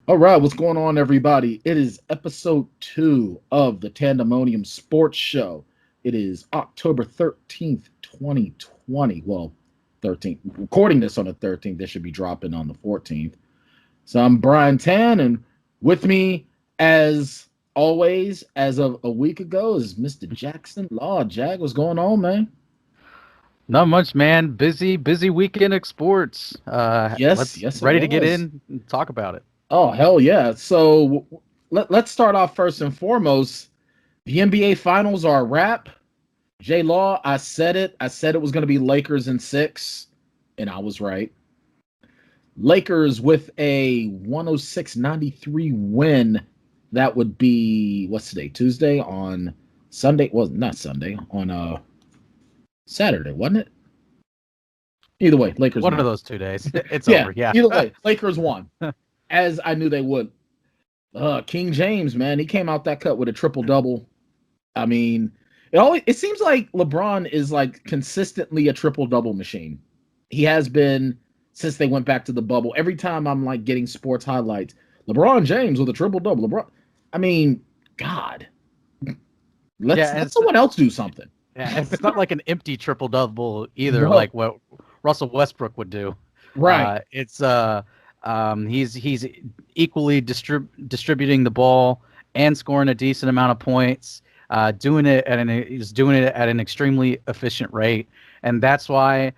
All right, what's going on, everybody? It is episode 2 of the Tanndemonium Sports Show. It is October 13th, 2020. Well, 13th. Recording this on the 13th. This should be dropping on the 14th. So I'm Brian Tan, and with me, as always, as of a week ago, is Mr. Jackson. Lord, Jack, what's going on, man? Not much, man. Busy weekend at sports. Yes, it Ready to get was. in and talk about it. Oh, hell yeah. So let's start off first and foremost. The NBA Finals are a wrap. J Law, I said it. I said it was going to be Lakers in 6, and I was right. Lakers with a 106-93 win. That would be, what's today? Tuesday? On Sunday? Well, not Sunday. On Saturday, wasn't it? Either way, Lakers One won. of those 2 days. It's over. Yeah. Either way, Lakers won. As I knew they would. King James, man, he came out that cut with a triple-double. I mean, it seems like LeBron is like consistently a triple-double machine. He has been since they went back to the bubble. Every time I'm like getting sports highlights, LeBron James with a triple-double. I mean, God. Let someone else do something. Yeah, it's not like an empty triple-double either, No. like what Russell Westbrook would do. Right. He's equally distributing the ball and scoring a decent amount of points. He's doing it at an extremely efficient rate, and that's why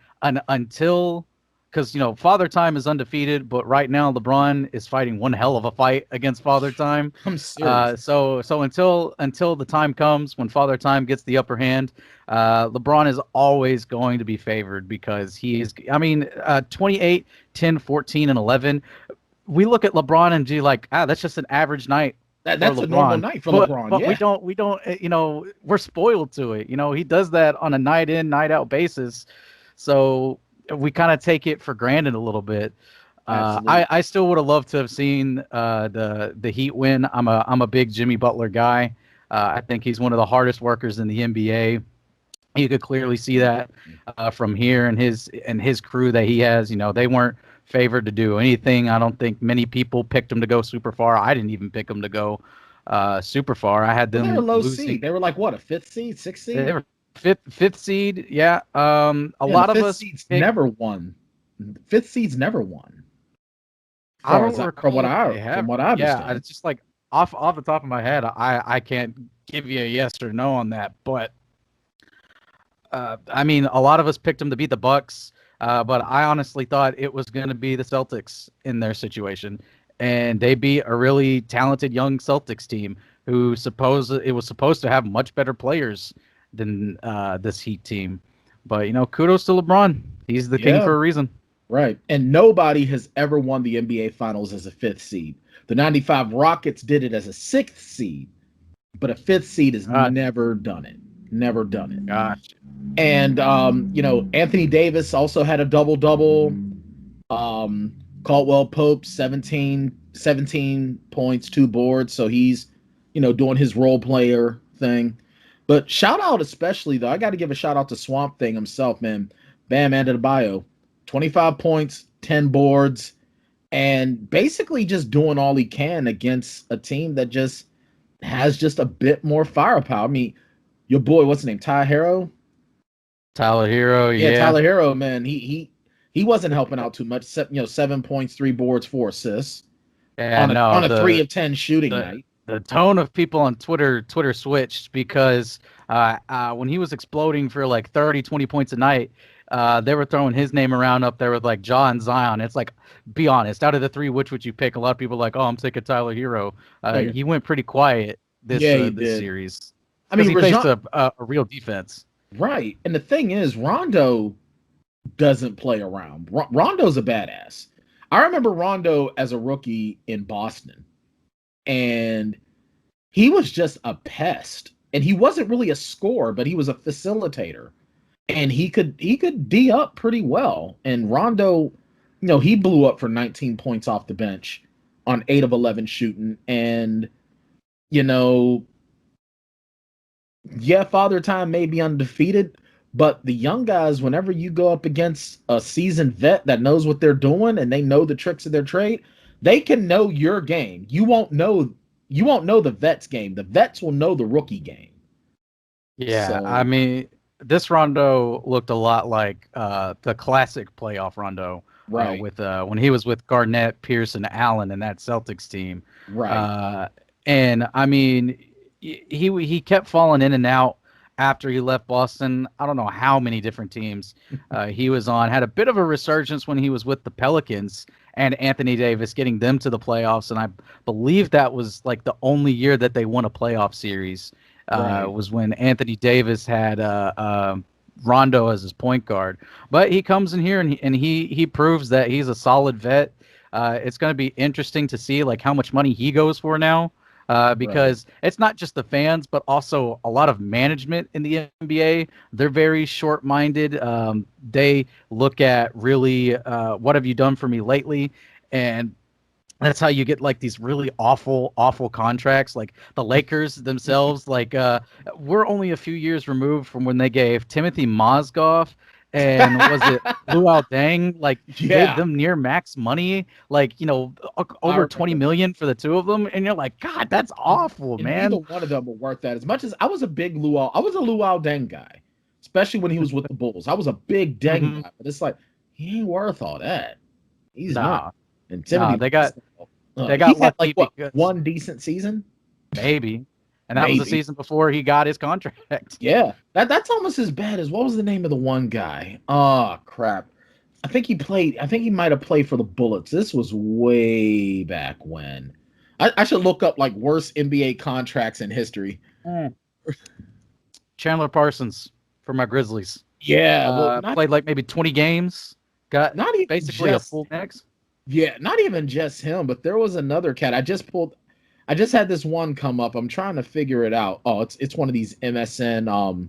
because Father Time is undefeated, but right now LeBron is fighting one hell of a fight against Father Time. I'm serious. So until the time comes when Father Time gets the upper hand, LeBron is always going to be favored because he is. 28, 10, 14, and 11. We look at LeBron and be like, that's just an average night. That's a normal night for LeBron. But yeah. we don't. We're spoiled to it. He does that on a night in, night out basis. So we kind of take it for granted a little bit. I still would have loved to have seen the Heat win. I'm a big Jimmy Butler guy. I think he's one of the hardest workers in the NBA. You could clearly see that from here and his crew that he has. They weren't favored to do anything. I don't think many people picked him to go super far. I didn't even pick him to go super far. I had them. They were low seed. They were like what, a 5th seed, 6th seed? They were fifth seed. Yeah. A lot of us never won. 5th seeds never won. I don't recall from what I understand. Yeah, it's just like off the top of my head, I can't give you a yes or no on that, but. A lot of us picked them to beat the Bucks, but I honestly thought it was going to be the Celtics in their situation, and they beat a really talented young Celtics team who was supposed to have much better players than this Heat team. But kudos to LeBron; he's the king for a reason. Right, and nobody has ever won the NBA Finals as a 5th seed. The '95 Rockets did it as a 6th seed, but a 5th seed has never done it. Never done it. Gotcha. And Anthony Davis also had a double-double. Caldwell Pope 17 points, 2 boards, so he's doing his role player thing. But shout out especially though, I got to give a shout out to Swamp Thing himself, man. Bam Adebayo, 25 points, 10 boards, and basically just doing all he can against a team that just has just a bit more firepower. I mean, your boy, what's his name? Tyler Hero, yeah. Tyler Hero, man. He wasn't helping out too much. 7 points, 3 boards, 4 assists. On a 3 of 10 shooting night. The tone of people on Twitter switched because when he was exploding for like 30, 20 points a night, they were throwing his name around up there with like Ja and Zion. It's like, be honest, out of the 3, which would you pick? A lot of people are like, I'm taking Tyler Hero. He went pretty quiet this series. I mean, he faced a real defense. Right. And the thing is, Rondo doesn't play around. Rondo's a badass. I remember Rondo as a rookie in Boston, and he was just a pest. And he wasn't really a scorer, but he was a facilitator. And he could D up pretty well. And Rondo, he blew up for 19 points off the bench on 8 of 11 shooting. And, Father Time may be undefeated, but the young guys, whenever you go up against a seasoned vet that knows what they're doing and they know the tricks of their trade, They can know your game. You won't know the vets game. The vets will know the rookie game. Yeah, So, I mean, this Rondo looked a lot like the classic playoff Rondo, right, with when he was with Garnett, Pierce, and Allen in that Celtics team. right. And I mean, he kept falling in and out after he left Boston. I don't know how many different teams he was on. Had a bit of a resurgence when he was with the Pelicans and Anthony Davis, getting them to the playoffs. And I believe that was like the only year that they won a playoff series. Right. Was when Anthony Davis had Rondo as his point guard. But he comes in here and he proves that he's a solid vet. It's going to be interesting to see like how much money he goes for now, because it's not just the fans, but also a lot of management in the NBA. They're very short-minded. They look at really what have you done for me lately, and that's how you get like these really awful contracts. Like the Lakers themselves, like we're only a few years removed from when they gave Timothy Mozgov and was it Luol Deng, like gave them near max money, like, you know, over 20 million for the two of them. And you're like, God, that's awful, and man. Neither one of them were worth that. As much as I was a Luol Deng guy, especially when he was with the Bulls. I was a big Deng guy, but it's like he ain't worth all that. He's not. And Timothy, they got lucky, like one decent season, maybe, and that was the season before he got his contract. Yeah, that's almost as bad as what was the name of the one guy? Oh crap! I think he might have played for the Bullets. This was way back when. I should look up like worst NBA contracts in history. Chandler Parsons for my Grizzlies. Yeah, played like maybe 20 games. Got not even basically a full max. Yeah, not even just him, but there was another cat. I just had this one come up. I'm trying to figure it out. Oh, it's one of these MSN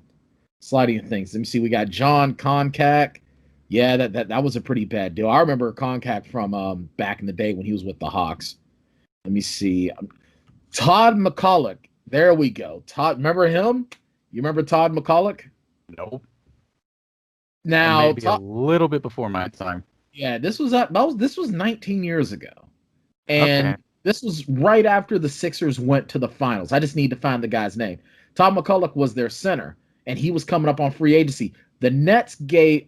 sliding things. Let me see. We got John Koncak. Yeah, that was a pretty bad deal. I remember Koncak from back in the day when he was with the Hawks. Let me see. Todd McCulloch. There we go. Todd, remember him? You remember Todd McCulloch? Nope. Now, maybe a little bit before my time. Yeah, this was 19 years ago. And this was right after the Sixers went to the finals. I just need to find the guy's name. Todd McCulloch was their center, and he was coming up on free agency. The Nets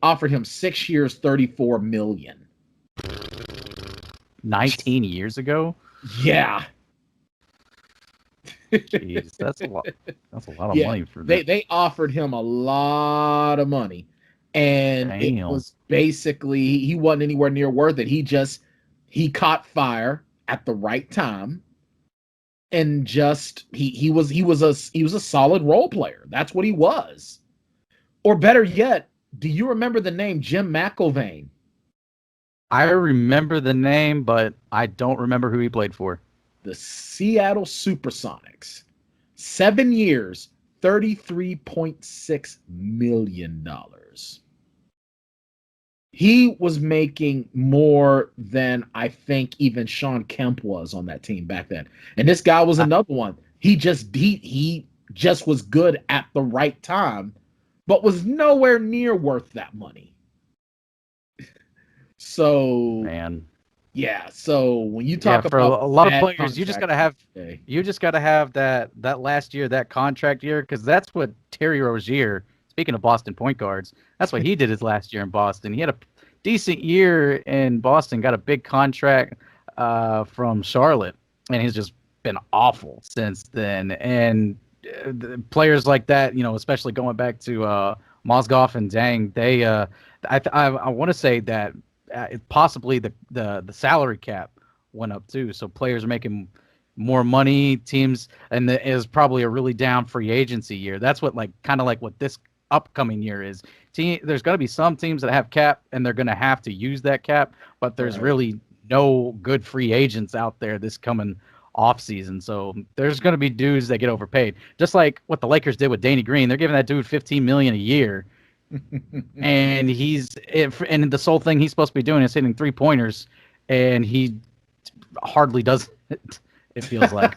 offered him 6 years, $34 million. 19 years ago? Yeah. Jeez, that's a lot of money for that. They offered him a lot of money. And it was basically he wasn't anywhere near worth it. He caught fire at the right time, and just he was a solid role player. That's what he was. Or better yet, do you remember the name Jim McIlvaine? I remember the name, but I don't remember who he played for. The Seattle Supersonics. 7 years, $33.6 million. He was making more than I think even Sean Kemp was on that team back then. And this guy was another one. He just was good at the right time, but was nowhere near worth that money. So, man, yeah. So when you talk for about a lot of players, you just got to have that last year, that contract year, because that's what Terry Rozier. Speaking of Boston point guards, that's what he did his last year in Boston. He had a decent year in Boston, got a big contract from Charlotte, and he's just been awful since then. And players like that, you know, especially going back to Mozgov and Deng, they I want to say that possibly the salary cap went up too, so players are making more money. Teams, and it is probably a really down free agency year. That's what kind of like what this upcoming year is. There's going to be some teams that have cap, and they're going to have to use that cap, but there's really no good free agents out there this coming off season. So there's going to be dudes that get overpaid, just like what the Lakers did with Danny Green. They're giving that dude $15 million a year, and and the sole thing he's supposed to be doing is hitting 3-pointers, and he hardly does it. It feels like.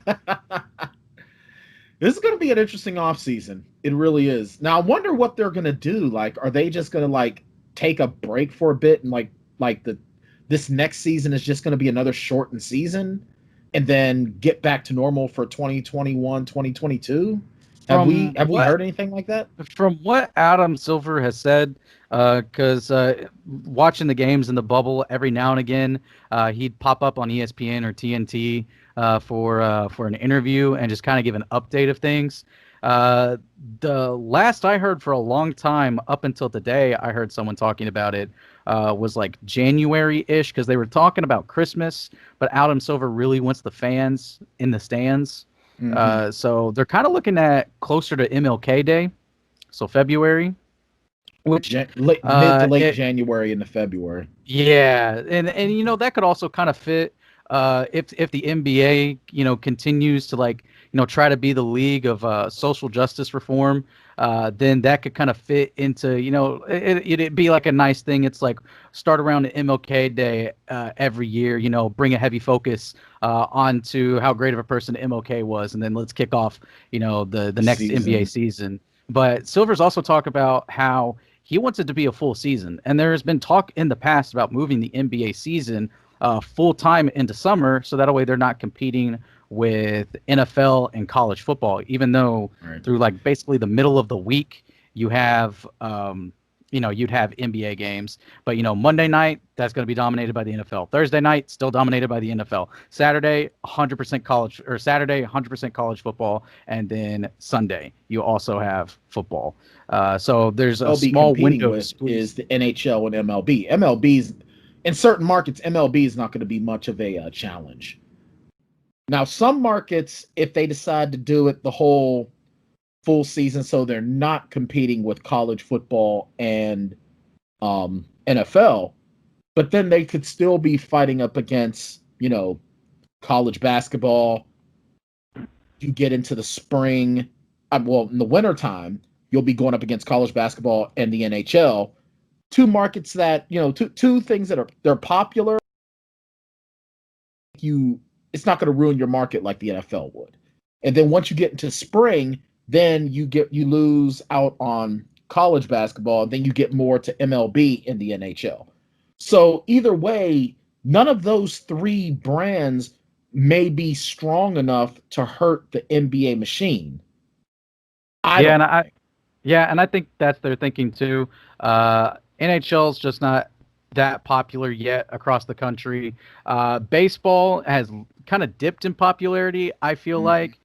This is going to be an interesting offseason. It really is. Now, I wonder what they're going to do. Like, are they just going to, like, take a break for a bit and, like the this next season is just going to be another shortened season and then get back to normal for 2021, 2022? Have we heard anything like that? From what Adam Silver has said, because watching the games in the bubble every now and again, he'd pop up on ESPN or TNT for an interview and just kind of give an update of things. The last I heard for a long time, up until today, I heard someone talking about it, was like January-ish, because they were talking about Christmas, but Adam Silver really wants the fans in the stands. Mm-hmm. So they're kind of looking at closer to MLK Day, so February, which mid to late January into February. Yeah, and that could also kind of fit if the NBA continues to try to be the league of social justice reform. Then that could kind of fit into it'd be like a nice thing. It's like start around MLK Day every year. Bring a heavy focus onto how great of a person MLK was, and then let's kick off the next NBA season. But Silver's also talked about how he wants it to be a full season, and there has been talk in the past about moving the NBA season full time into summer, so that way they're not competing with NFL and college football, even though through basically the middle of the week you have you'd have NBA games, but Monday night that's going to be dominated by the NFL. Thursday night still dominated by the NFL. Saturday 100% college, or Saturday 100% college football, and then Sunday you also have football. So there's a small window is the NHL and MLB. MLB's in certain markets, MLB is not going to be much of a challenge. Now, some markets, if they decide to do it the whole full season, so they're not competing with college football and NFL, but then they could still be fighting up against, college basketball. You get into the spring, in the wintertime, you'll be going up against college basketball and the NHL. Two markets that, two things that they're popular. It's not going to ruin your market like the NFL would. And then once you get into spring, then you lose out on college basketball, then you get more to MLB and the NHL. So either way, none of those three brands may be strong enough to hurt the NBA machine. And I think that's their thinking too. NHL's just not that popular yet across the country. Baseball has kind of dipped in popularity, I feel like,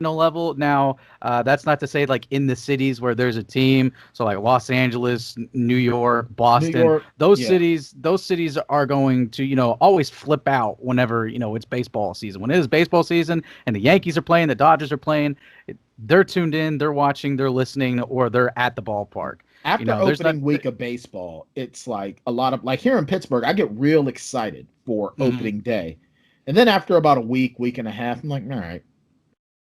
level. Now, that's not to say in the cities where there's a team, so like Los Angeles, New York, Boston, those cities are going to, always flip out whenever, it's baseball season. When it is baseball season and the Yankees are playing, the Dodgers are playing, they're tuned in, they're watching, they're listening, or they're at the ballpark. After opening week of baseball, it's like a lot of, here in Pittsburgh, I get real excited for opening day. And then after about a week and a half, I'm like, all right.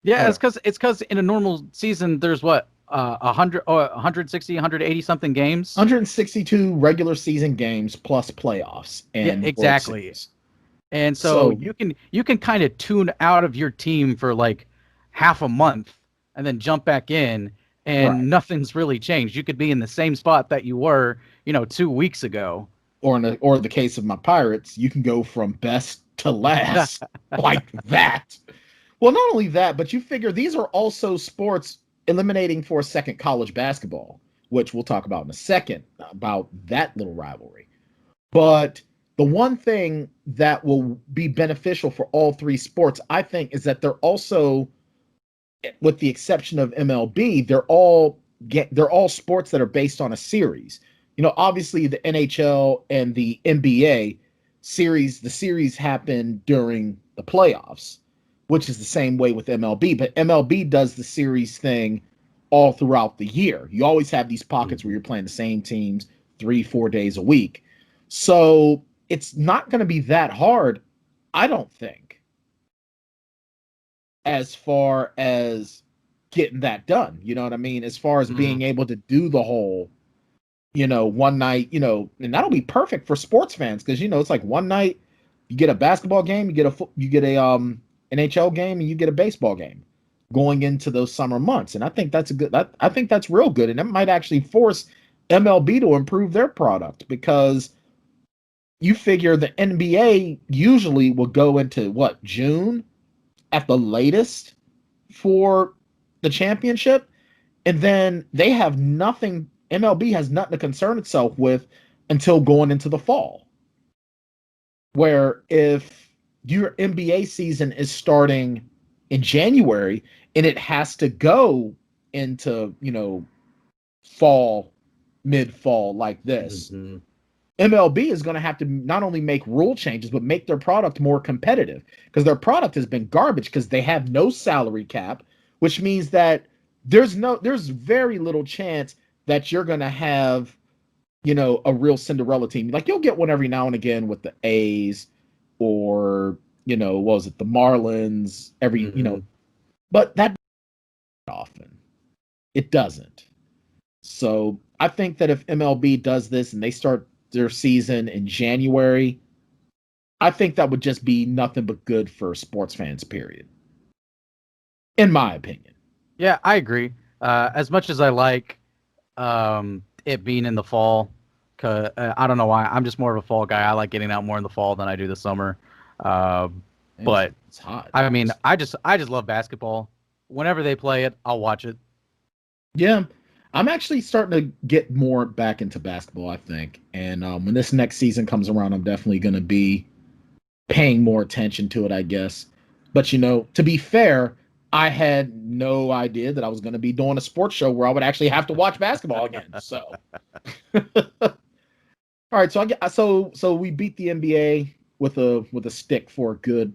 Yeah, it's because in a normal season, there's 160, 180 something games. 162 regular season games plus playoffs. And exactly. And so you can kind of tune out of your team for half a month and then jump back in. And nothing's really changed. You could be in the same spot that you were, 2 weeks ago. Or the case of my Pirates, you can go from best to last like that. Well, not only that, but you figure these are also sports eliminating for a second college basketball, which we'll talk about in a second about that little rivalry. But the one thing that will be beneficial for all three sports, I think, is that they're also, with the exception of MLB, they're all sports that are based on a series. Obviously the NHL and the NBA series, the series happen during the playoffs, which is the same way with MLB. But MLB does the series thing all throughout the year. You always have these pockets where you're playing the same teams 3-4 days a week. So it's not going to be that hard, I don't think, as far as getting that done. You know what I mean? As far as being able to do the whole, one night, and that'll be perfect for sports fans because, it's like one night you get a basketball game, you get a NHL game, and you get a baseball game going into those summer months. And I think that's I think that's real good. And that might actually force MLB to improve their product because you figure the NBA usually will go into what, June at the latest for the championship, and then they have nothing. MLB has nothing to concern itself with until going into the fall. Where if your NBA season is starting in January and it has to go into, fall, mid-fall like this, MLB is going to have to not only make rule changes, but make their product more competitive, because their product has been garbage because they have no salary cap, which means that there's very little chance that you're going to have, a real Cinderella team. Like, you'll get one every now and again with the A's or, what was it, the Marlins, but that often. It doesn't. So I think that if MLB does this and they start their season in January, I think that would just be nothing but good for sports fans, period. In my opinion. Yeah, I agree. As much as I like it being in the fall, I don't know why. I'm just more of a fall guy. I like getting out more in the fall than I do the summer. But it's hot. I mean, I just love basketball. Whenever they play it, I'll watch it. Yeah, I'm actually starting to get more back into basketball, I think. And when this next season comes around, I'm definitely going to be paying more attention to it, I guess. But, to be fair, I had no idea that I was going to be doing a sports show where I would actually have to watch basketball again. So, all right. So we beat the NBA with a stick for a good,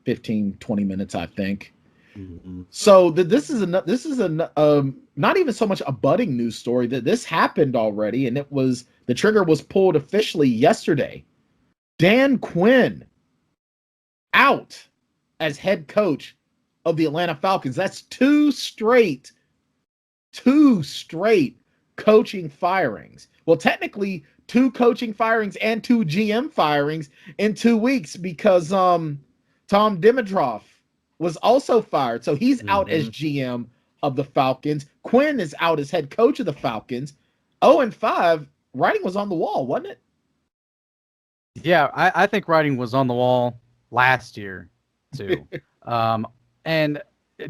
15, 20 minutes, I think. Mm-hmm. So this is not even so much a budding news story. That this happened already, and the trigger was pulled officially yesterday. Dan Quinn out as head coach of the Atlanta Falcons. That's two straight coaching firings. Well, technically 2 coaching firings and 2 GM firings in 2 weeks, because Tom Dimitroff was also fired. So he's out as GM of the Falcons. Quinn is out as head coach of the Falcons. 0-5, writing was on the wall, wasn't it? Yeah, I think writing was on the wall last year too. And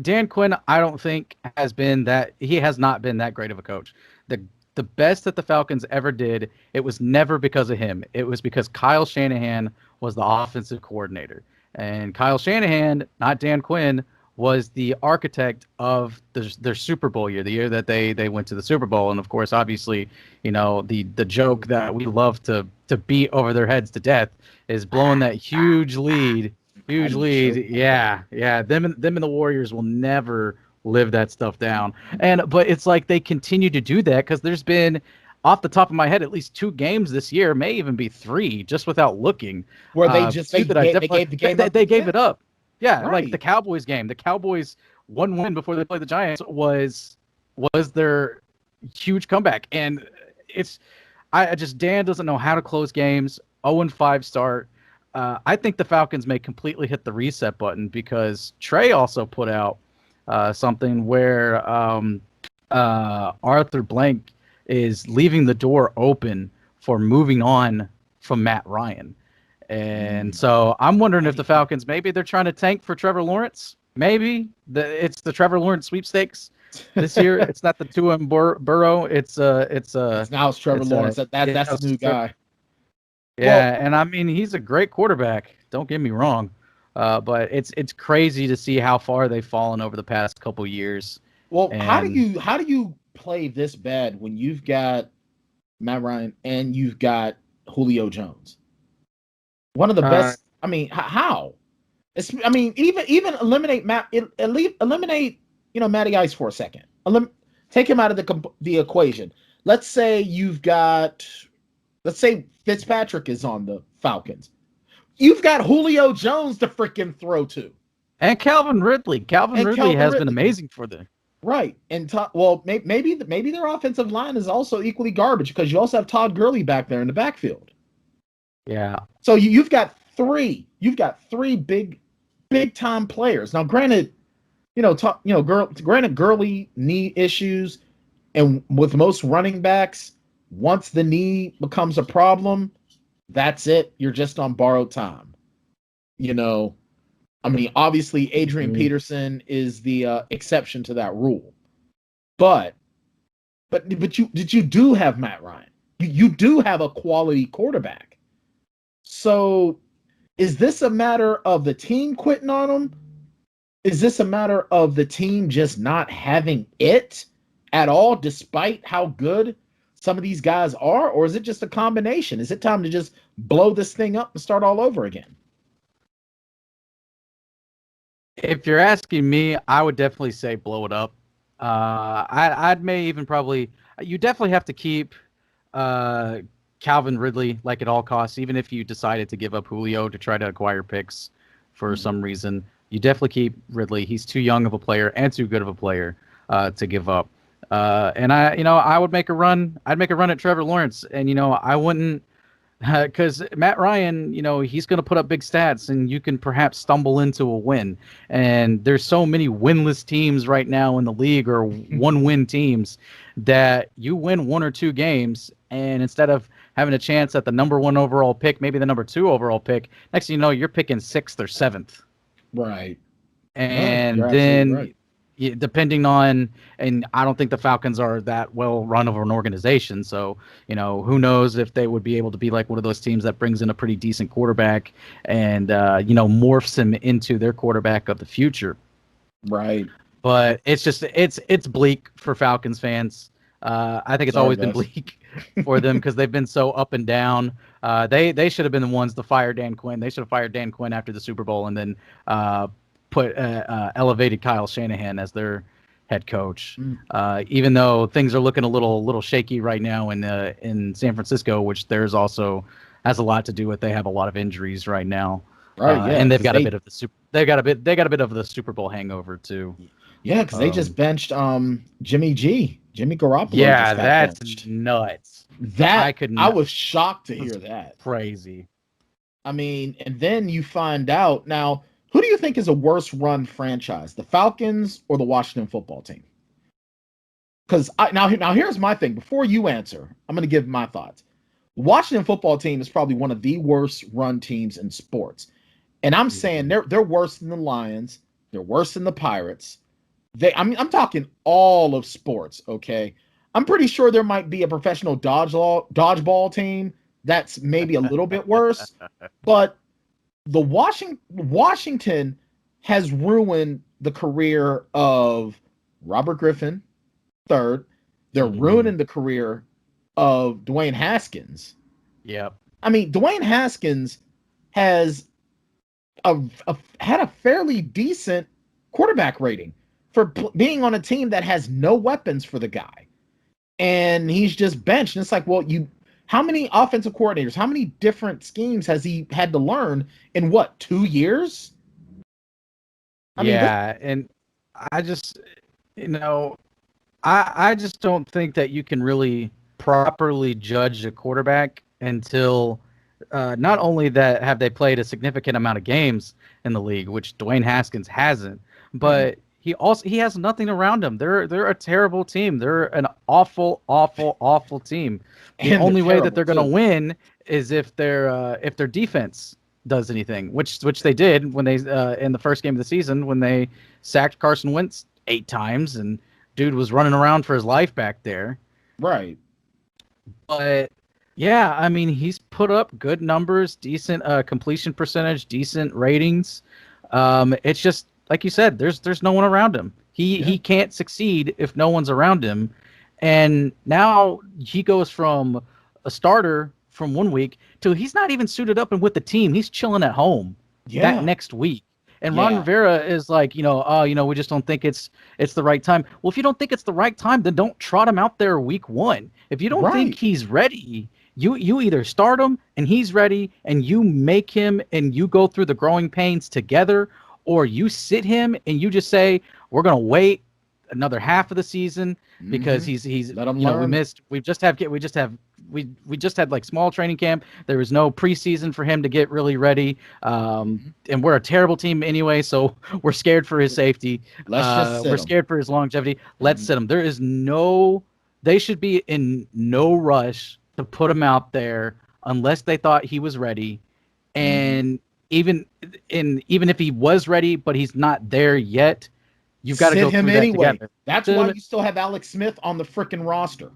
Dan Quinn, I don't think has not been that great of a coach. The best that the Falcons ever did, it was never because of him. It was because Kyle Shanahan was the offensive coordinator. And Kyle Shanahan, not Dan Quinn, was the architect of their Super Bowl year, the year that they went to the Super Bowl. And of course, obviously, the joke that we love to beat over their heads to death is blowing that huge lead. Yeah. Them and the Warriors will never live that stuff down. But it's like they continue to do that because there's been, off the top of my head, at least 2 games this year, may even be 3, just without looking. Where they gave it up. Yeah, right. Like the Cowboys game. The Cowboys' one win before they played the Giants was their huge comeback. And Dan doesn't know how to close games. 0-5 start. I think the Falcons may completely hit the reset button because Trey also put out something where Arthur Blank is leaving the door open for moving on from Matt Ryan. And so I'm wondering if the Falcons, maybe they're trying to tank for Trevor Lawrence. Maybe it's the Trevor Lawrence sweepstakes this year. It's not the Tua and Burrow. It's now it's Trevor Lawrence. That's the new guy. Yeah, and I mean he's a great quarterback. Don't get me wrong, but it's crazy to see how far they've fallen over the past couple years. Well, how do you play this bad when you've got Matt Ryan and you've got Julio Jones? One of the best. I mean, how? Even eliminate eliminate Matty Ice for a second. Take him out of the equation. Let's say Fitzpatrick is on the Falcons. You've got Julio Jones to freaking throw to, and Calvin Ridley. Calvin Ridley has been amazing for them. Right, and maybe their offensive line is also equally garbage because you also have Todd Gurley back there in the backfield. Yeah. So you've got 3 big time players. Now, granted, granted Gurley knee issues, and with most running backs, once the knee becomes a problem, that's it. You're just on borrowed time. I mean, obviously, Adrian Peterson is the exception to that rule, but you do have Matt Ryan. You do have a quality quarterback. So, is this a matter of the team quitting on him? Is this a matter of the team just not having it at all, despite how good some of these guys are? Or is it just a combination? Is it time to just blow this thing up and start all over again? If you're asking me, I would definitely say blow it up. I'd may even probably, you definitely have to keep Calvin Ridley like at all costs, even if you decided to give up Julio to try to acquire picks for some reason. You definitely keep Ridley. He's too young of a player and too good of a player to give up. And I would make a run. I'd make a run at Trevor Lawrence, and I wouldn't. Because Matt Ryan, he's going to put up big stats, and you can perhaps stumble into a win. And there's so many winless teams right now in the league, or one-win teams, that you win one or two games, and instead of having a chance at the number 1 overall pick, maybe the number 2 overall pick, next thing you know, you're picking 6th or 7th. Right. And then depending on, and I don't think the Falcons are that well run of an organization. So, who knows if they would be able to be like one of those teams that brings in a pretty decent quarterback and, morphs him into their quarterback of the future. Right. But it's bleak for Falcons fans. I think it's always been bleak for them because they've been so up and down. They should have been the ones to fire Dan Quinn. They should have fired Dan Quinn after the Super Bowl and then, elevated Kyle Shanahan as their head coach. Even though things are looking a little shaky right now in San Francisco, which there's also has a lot to do with they have a lot of injuries right now. Right, and they've got a bit of the Super Bowl hangover too. Yeah, because they just benched Jimmy Garoppolo. Yeah, that's benched. Nuts. I was shocked to hear that. Crazy. I mean, and then you find out now. Who do you think is a worse run franchise, the Falcons or the Washington football team? Because now here's my thing. Before you answer, I'm going to give my thoughts. Washington football team is probably one of the worst run teams in sports, and I'm saying they're worse than the Lions. They're worse than the Pirates. I'm talking all of sports. Okay, I'm pretty sure there might be a professional dodgeball team that's maybe a little bit worse, but the Washington has ruined the career of Robert Griffin III. They're ruining the career of Dwayne Haskins. Yep. I mean, Dwayne Haskins has had a fairly decent quarterback rating for being on a team that has no weapons for the guy. And he's just benched. And it's like, well, how many offensive coordinators, how many different schemes has he had to learn in 2 years? And I just, I just don't think that you can really properly judge a quarterback until not only that have they played a significant amount of games in the league, which Dwayne Haskins hasn't, but he has nothing around him. They're a terrible team. They're an awful team. The only way that they're going to win is if their defense does anything, which they did when they in the first game of the season when they sacked Carson Wentz 8 times and dude was running around for his life back there. Right. But yeah, I mean he's put up good numbers, decent completion percentage, decent ratings. It's just like you said, there's no one around him. He can't succeed if no one's around him. And now he goes from a starter from one week to he's not even suited up and with the team. He's chilling at home that next week. And Ron Rivera is like, we just don't think it's the right time. Well, if you don't think it's the right time, then don't trot him out there week 1. If you don't think he's ready, you either start him and he's ready and you make him and you go through the growing pains together, or you sit him and you just say, we're going to wait another half of the season because he's let him learn. We just had like small training camp. There was no preseason for him to get really ready. And we're a terrible team anyway, so we're scared for his safety. We're scared for his longevity. Let's sit him. They should be in no rush to put him out there unless they thought he was ready. And even if he was ready, but he's not there yet, you've got to go him through that anyway. together. That's why you still have Alex Smith on the freaking roster.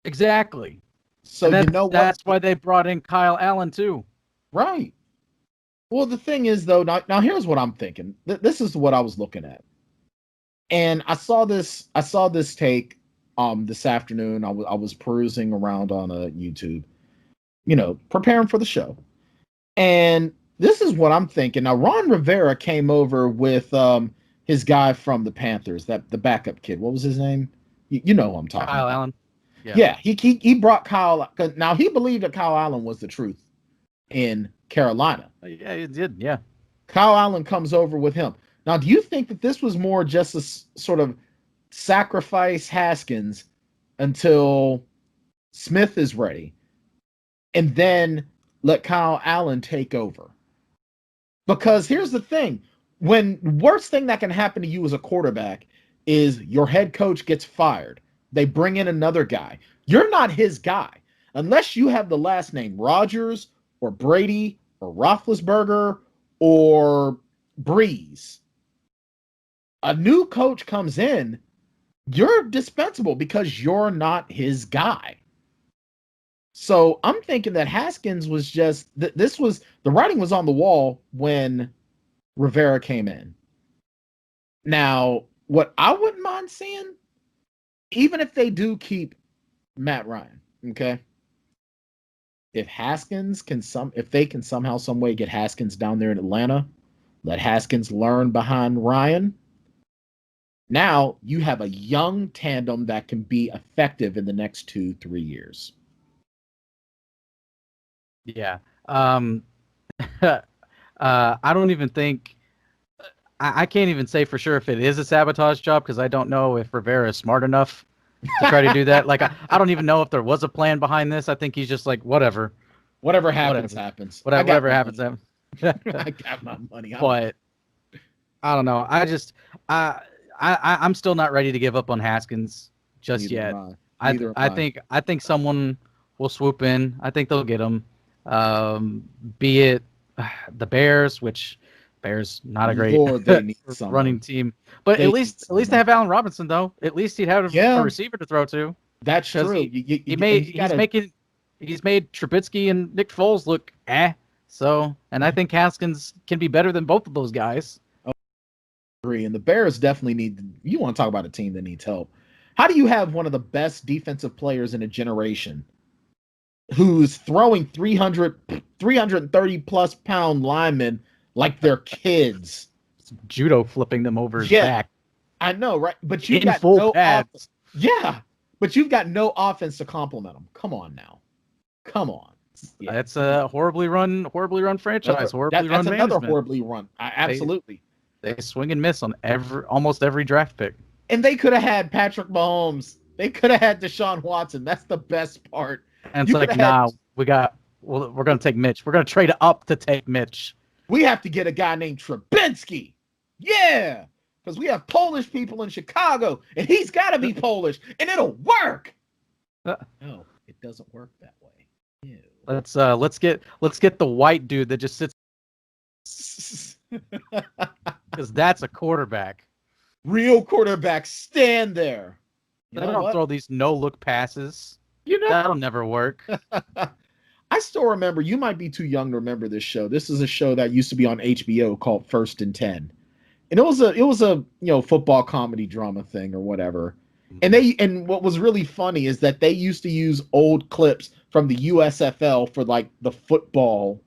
Exactly. So you know what? That's why they brought in Kyle Allen too. Right. Well, the thing is, though, now here's what I'm thinking. This is what I was looking at, and I saw this take this afternoon. I was perusing around on YouTube, preparing for the show, and this is what I'm thinking. Now, Ron Rivera came over with his guy from the Panthers, the backup kid. What was his name? You know who I'm talking Kyle about. Allen. Yeah, he brought Kyle. Now he believed that Kyle Allen was the truth in Carolina. Yeah, he did. Yeah. Kyle Allen comes over with him. Now, do you think that this was more just a sort of sacrifice Haskins until Smith is ready, and then let Kyle Allen take over? Because here's the thing: worst thing that can happen to you as a quarterback is your head coach gets fired. They bring in another guy. You're not his guy unless you have the last name Rodgers or Brady or Roethlisberger or Breeze. A new coach comes in, you're dispensable because you're not his guy. So I'm thinking that Haskins was just the writing was on the wall when Rivera came in. Now, what I wouldn't mind seeing, even if they do keep Matt Ryan, okay? If they can somehow, some way get Haskins down there in Atlanta, let Haskins learn behind Ryan. Now you have a young tandem that can be effective in the next 2-3 years. Yeah. I don't even think I can't even say for sure if it is a sabotage job because I don't know if Rivera is smart enough to try to do that. Like, I don't even know if there was a plan behind this. I think he's just like, whatever. Whatever happens, happens. Whatever happens, happens. I got my money. But I don't know. I'm still not ready to give up on Haskins just yet. I think someone will swoop in. I think they'll get him. Be it the Bears, which Bears not a great running team, but at least they have Allen Robinson though. At least he'd have a receiver to throw to. That's true. He's made Trubisky and Nick Foles look So, and I think Haskins can be better than both of those guys. I agree. And the Bears definitely need. You want to talk about a team that needs help? How do you have one of the best defensive players in a generation who's throwing 330 plus pound linemen like they're kids? Judo flipping them over his back. I know, right? But you've got no offense. Yeah, but you've got no offense to complement them. Come on now. Come on. Yeah. That's a horribly run franchise. That's another horribly run. Absolutely. They swing and miss on almost every draft pick. And they could have had Patrick Mahomes. They could have had Deshaun Watson. That's the best part. And it's like, we're going to take Mitch. We're going to trade up to take Mitch. We have to get a guy named Trubinsky. Yeah. Because we have Polish people in Chicago, and he's got to be Polish, and it'll work. No, it doesn't work that way. Ew. Let's get the white dude that just sits, because that's a quarterback. Real quarterbacks stand there. They don't throw these no-look passes. That'll never work. I still remember. You might be too young to remember this show. This is a show that used to be on HBO called First and 10. And it was a football comedy drama thing or whatever. And what was really funny is that they used to use old clips from the USFL for like the football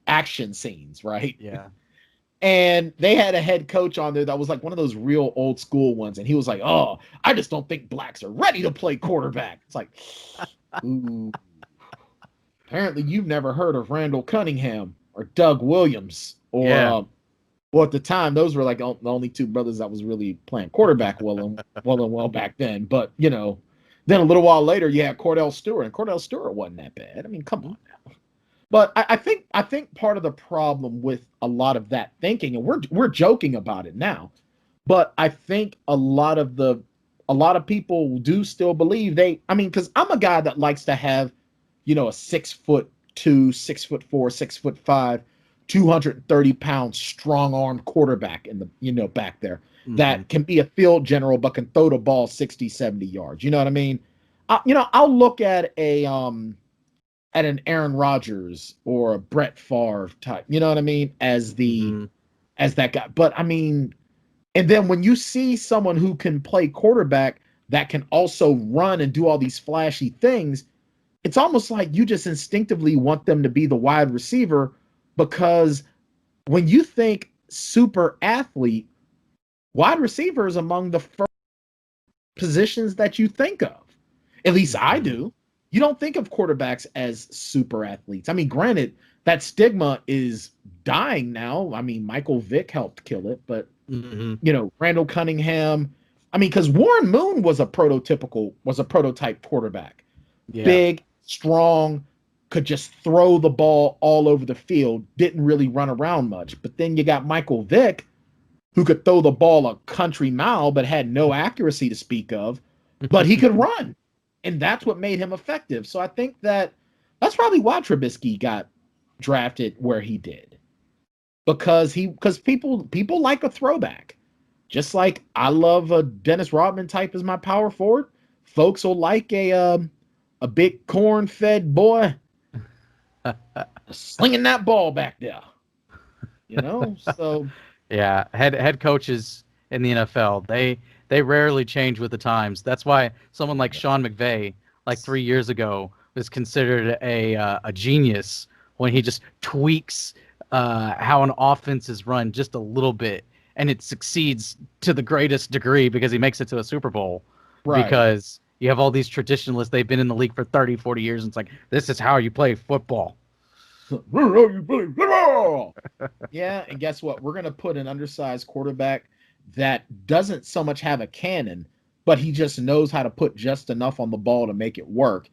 action scenes, right? Yeah. And they had a head coach on there that was like one of those real old school ones, and he was like, "Oh, I just don't think blacks are ready to play quarterback." It's like, ooh. Apparently you've never heard of Randall Cunningham or Doug Williams or well, at the time, those were like the only two brothers that was really playing quarterback well back then. But, then a little while later, you had Cordell Stewart, and Cordell Stewart wasn't that bad. I mean, come on now. But I think part of the problem with a lot of that thinking, and we're joking about it now, but I think a lot of people do still believe because I'm a guy that likes to have a 6'2", 6'4", 6'5", 230-pound strong-armed quarterback in the back there that can be a field general but can throw the ball 60, 70 yards. You know what I mean? I'll look at an Aaron Rodgers or a Brett Favre type. You know what I mean? As that guy. But I mean, and then when you see someone who can play quarterback that can also run and do all these flashy things, it's almost like you just instinctively want them to be the wide receiver, because when you think super athlete, wide receiver is among the first positions that you think of. At least I do. You don't think of quarterbacks as super athletes. I mean, granted, that stigma is dying now. I mean, Michael Vick helped kill it, but Randall Cunningham. I mean, because Warren Moon was a prototype quarterback. Yeah. Big, strong, could just throw the ball all over the field, didn't really run around much. But then you got Michael Vick, who could throw the ball a country mile but had no accuracy to speak of, but he could run. And that's what made him effective. So I think that's probably why Trubisky got drafted where he did. Because people like a throwback. Just like I love a Dennis Rodman type as my power forward, folks will like a big corn-fed boy slinging that ball back there. So yeah, head coaches in the NFL, they rarely change with the times. That's why someone like Sean McVay, like 3 years ago, was considered a genius when he just tweaks how an offense is run just a little bit, and it succeeds to the greatest degree because he makes it to a Super Bowl. Right. Because you have all these traditionalists, they've been in the league for 30, 40 years, and it's like, this is how you play football. Yeah, and guess what? We're going to put an undersized quarterback that doesn't so much have a cannon, but he just knows how to put just enough on the ball to make it work.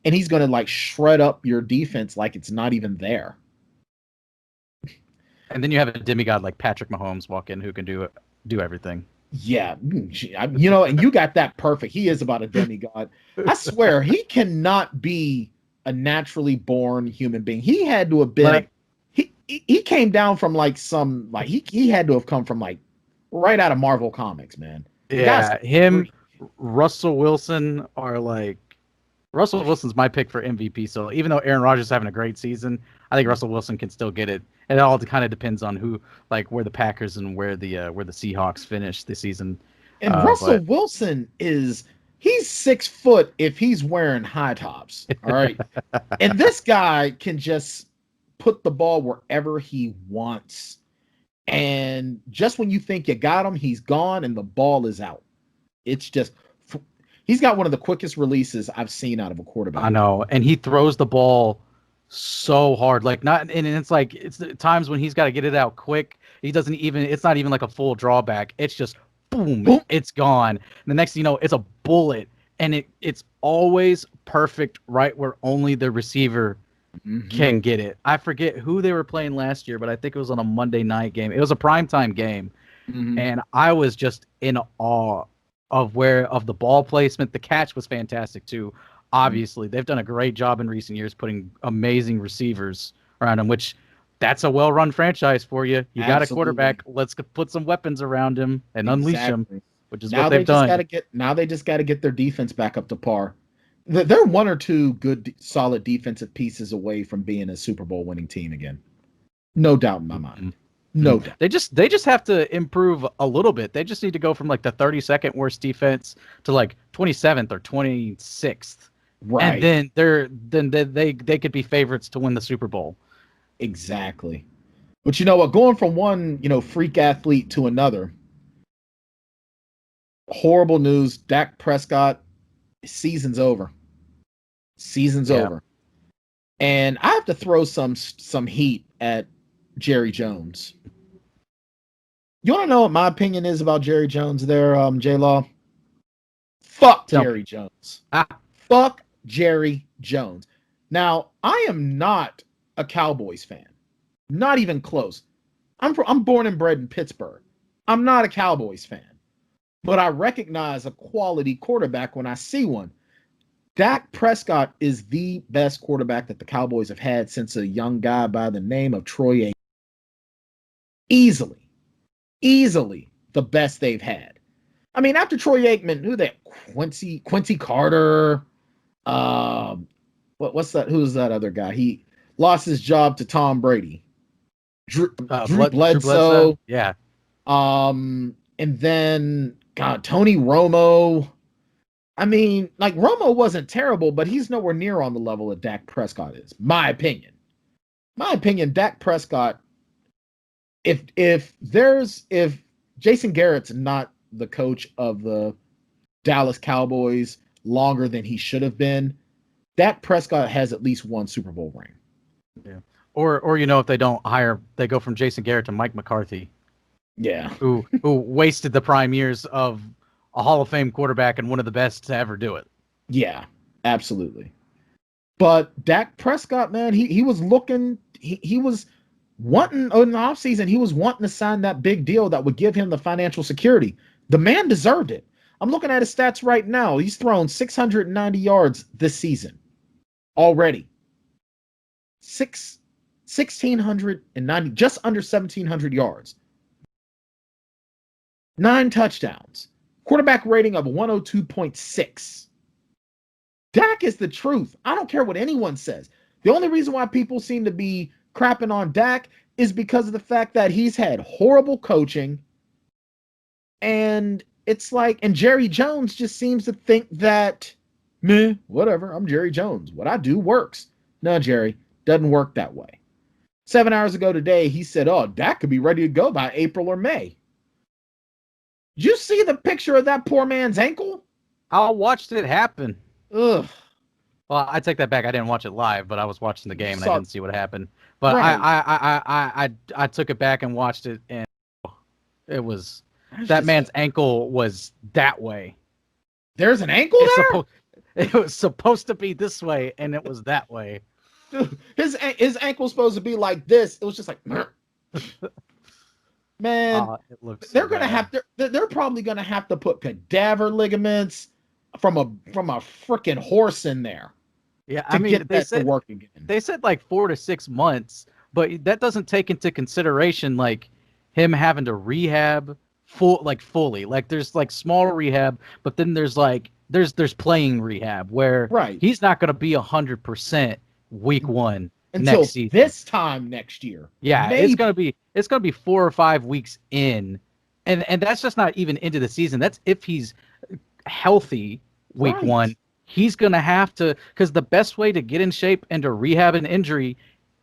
And he's going to shred up your defense like it's not even there. And then you have a demigod like Patrick Mahomes walk in who can do everything. Yeah, and you got that perfect. He is about a demigod. I swear, he cannot be a naturally born human being. He had to have been he came down from he had to have come from right out of Marvel Comics, man. Yeah, him, Russell Wilson Russell Wilson's my pick for MVP. So even though Aaron Rodgers is having a great season, I think Russell Wilson can still get it. And it all kind of depends on who, where the Packers and where the Seahawks finish this season. And Russell Wilson he's 6 foot if he's wearing high tops. All right. And this guy can just put the ball wherever he wants. And just when you think you got him, he's gone and the ball is out. It's just, he's got one of the quickest releases I've seen out of a quarterback. I know. And he throws the ball so hard. It's times when he's got to get it out quick. It's not even like a full drawback. It's just boom, it's gone. And the next thing you know, it's a bullet, and it's always perfect right where only the receiver can get it. I forget who they were playing last year, but I think it was on a Monday night game. It was a primetime game, and I was just in awe of the ball placement. The catch was fantastic too. Obviously, they've done a great job in recent years putting amazing receivers around him, which that's a well-run franchise for you. You got a quarterback. Let's put some weapons around him and unleash him, which is what they've done. Now they just got to get their defense back up to par. They're one or two good, solid defensive pieces away from being a Super Bowl winning team again. No doubt in my mind. No doubt. They just have to improve a little bit. They just need to go from the 32nd worst defense to 27th or 26th. Right. And then they could be favorites to win the Super Bowl. Exactly. But you know what? Going from one, freak athlete to another. Horrible news. Dak Prescott, season's over. Season's over. And I have to throw some heat at Jerry Jones. You want to know what my opinion is about Jerry Jones there, J-Law? Fuck Jerry Jones. Fuck Jerry Jones. Now, I am not a Cowboys fan. Not even close. I'm born and bred in Pittsburgh. I'm not a Cowboys fan. But I recognize a quality quarterback when I see one. Dak Prescott is the best quarterback that the Cowboys have had since a young guy by the name of Troy Aikman. Easily the best they've had. I mean, after Troy Aikman, who they Quincy Carter, what's that? Who's that other guy? He lost his job to Tom Brady. Drew Bledsoe. Yeah. And then Tony Romo. I mean, like, Romo wasn't terrible, but he's nowhere near on the level that Dak Prescott is. My opinion, Dak Prescott, if Jason Garrett's not the coach of the Dallas Cowboys longer than he should have been, Dak Prescott has at least one Super Bowl ring. Yeah. Or if they don't hire, they go from Jason Garrett to Mike McCarthy. Yeah. Who wasted the prime years of a Hall of Fame quarterback and one of the best to ever do it. Yeah, absolutely. But Dak Prescott, man, he was looking, he was wanting in the offseason, he was wanting to sign that big deal that would give him the financial security. The man deserved it. I'm looking at his stats right now. He's thrown 690 yards this season already. 1,690, just under 1,700 yards. 9 touchdowns. Quarterback rating of 102.6. Dak is the truth. I don't care what anyone says. The only reason why people seem to be crapping on Dak is because of the fact that he's had horrible coaching. And it's like, and Jerry Jones just seems to think that, meh, whatever, I'm Jerry Jones. What I do works. No, Jerry, doesn't work that way. 7 hours ago today, he said, Dak could be ready to go by April or May. Did you see the picture of that poor man's ankle? I watched it happen. Ugh. Well, I take that back. I didn't watch it live, but I was watching the game and I didn't see what happened. But right. I took it back and watched it, and it was that man's ankle was that way. There's an ankle there? It was supposed to be this way, and it was that way. Dude, his ankle's supposed to be like this. It was just like, man, it looks. They're gonna have to. They're probably gonna have to put cadaver ligaments from a freaking horse in there. Yeah, I mean, get that to work again. They said like 4 to 6 months, but that doesn't take into consideration like him having to rehab fully. Like there's like small rehab, but then there's like there's playing rehab where he's not going to be 100% week 1 until next season. This time next year. Yeah, maybe. it's gonna be 4 or 5 weeks in, and that's just not even into the season. That's if he's healthy week 1. He's gonna have to, because the best way to get in shape and to rehab an injury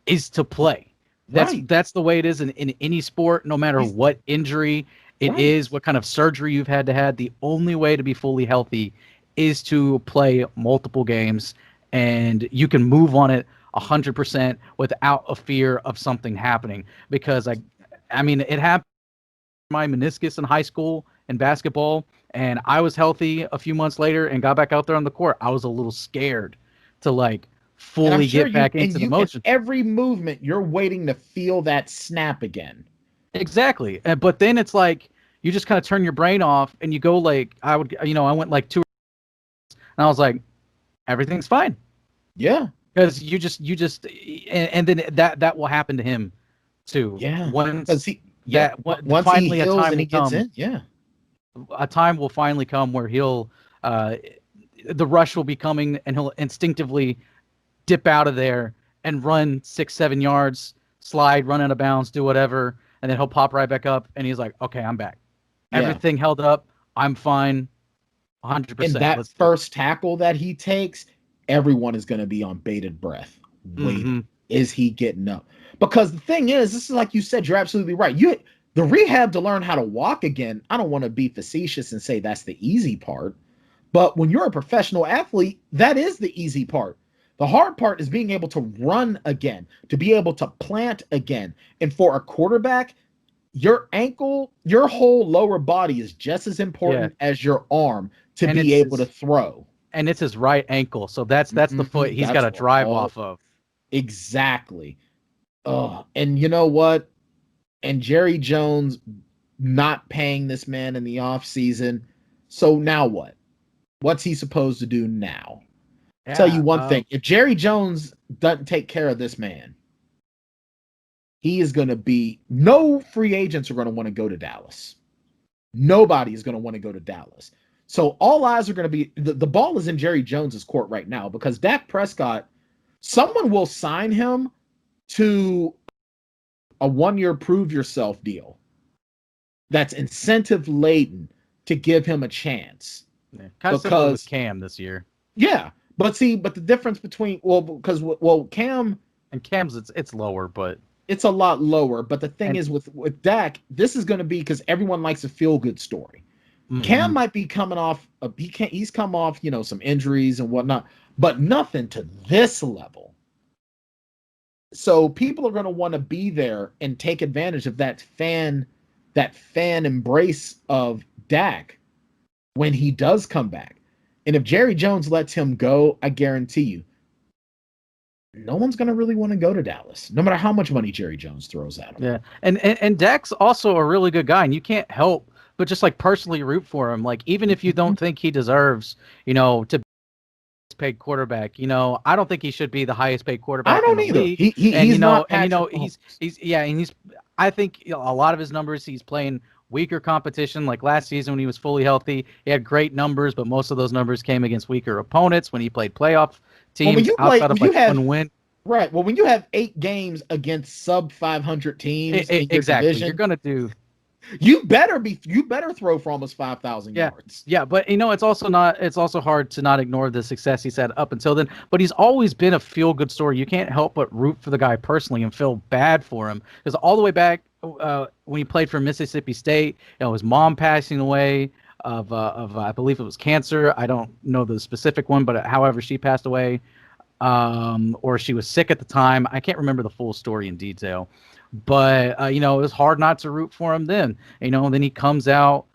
is to play. That's the way it is in any sport, no matter what injury it is, what kind of surgery you've had to have. The only way to be fully healthy is to play multiple games, and you can move on it 100% without a fear of something happening. Because I mean, it happened to my meniscus in high school in basketball, and I was healthy a few months later and got back out there on the court. I was a little scared to like fully get back into the motion. Every movement, you're waiting to feel that snap again. Exactly. But then it's like you just kind of turn your brain off and you go like, I went like 2 and I was like, everything's fine. Yeah. Because you just and then that will happen to him too. Yeah. Once he finally a time and he gets in. Yeah. A time will finally come where he'll the rush will be coming and he'll instinctively dip out of there and run 6-7 yards, slide, run out of bounds, do whatever, and then he'll pop right back up and he's like, okay, I'm back. Yeah. Everything held up. I'm fine. 100%. And that first tackle that he takes, everyone is going to be on bated breath. Waiting. Is he getting up? Because the thing is, this is like you said, you're absolutely right. The rehab to learn how to walk again, I don't want to be facetious and say that's the easy part, but when you're a professional athlete, that is the easy part. The hard part is being able to run again, to be able to plant again. And for a quarterback, your ankle, your whole lower body is just as important as your arm to be able to throw. And it's his right ankle, so that's the foot he's got to drive off of. Exactly. And you know what? And Jerry Jones not paying this man in the offseason. So now what? What's he supposed to do now? Tell you one thing. If Jerry Jones doesn't take care of this man, he is going to be... No free agents are going to want to go to Dallas. Nobody is going to want to go to Dallas. So all eyes are going to be... The ball is in Jerry Jones's court right now because Dak Prescott, someone will sign him to a 1-year prove yourself deal that's incentive laden to give him a chance. Yeah, kind of similar with Cam this year. Yeah, but the difference between Cam and Cam's it's lower, but it's a lot lower. But the thing is with Dak, this is going to be because everyone likes a feel good story. Mm-hmm. Cam might be coming off he's come off some injuries and whatnot, but nothing to this level. So people are going to want to be there and take advantage of that fan embrace of Dak when he does come back. And if Jerry Jones lets him go, I guarantee you, no one's going to really want to go to Dallas, no matter how much money Jerry Jones throws at him. Yeah, and Dak's also a really good guy, and you can't help but just like personally root for him. Like even if you don't think he deserves, to be paid quarterback, I don't think he should be the highest paid quarterback. I don't in the either. League. He's not. I think a lot of his numbers he's playing weaker competition. Like last season when he was fully healthy, he had great numbers, but most of those numbers came against weaker opponents when he played playoff teams outside of one win. Right. Well, when you have 8 games against sub 500 teams, in your division, you're gonna do. You better throw for almost 5,000 yards. Yeah, but it's also hard to not ignore the success he's had up until then. But he's always been a feel good story. You can't help but root for the guy personally and feel bad for him because all the way back when he played for Mississippi State, his mom passing away of I believe it was cancer. I don't know the specific one, but however she passed away, or she was sick at the time. I can't remember the full story in detail. But, it was hard not to root for him then. Then he comes out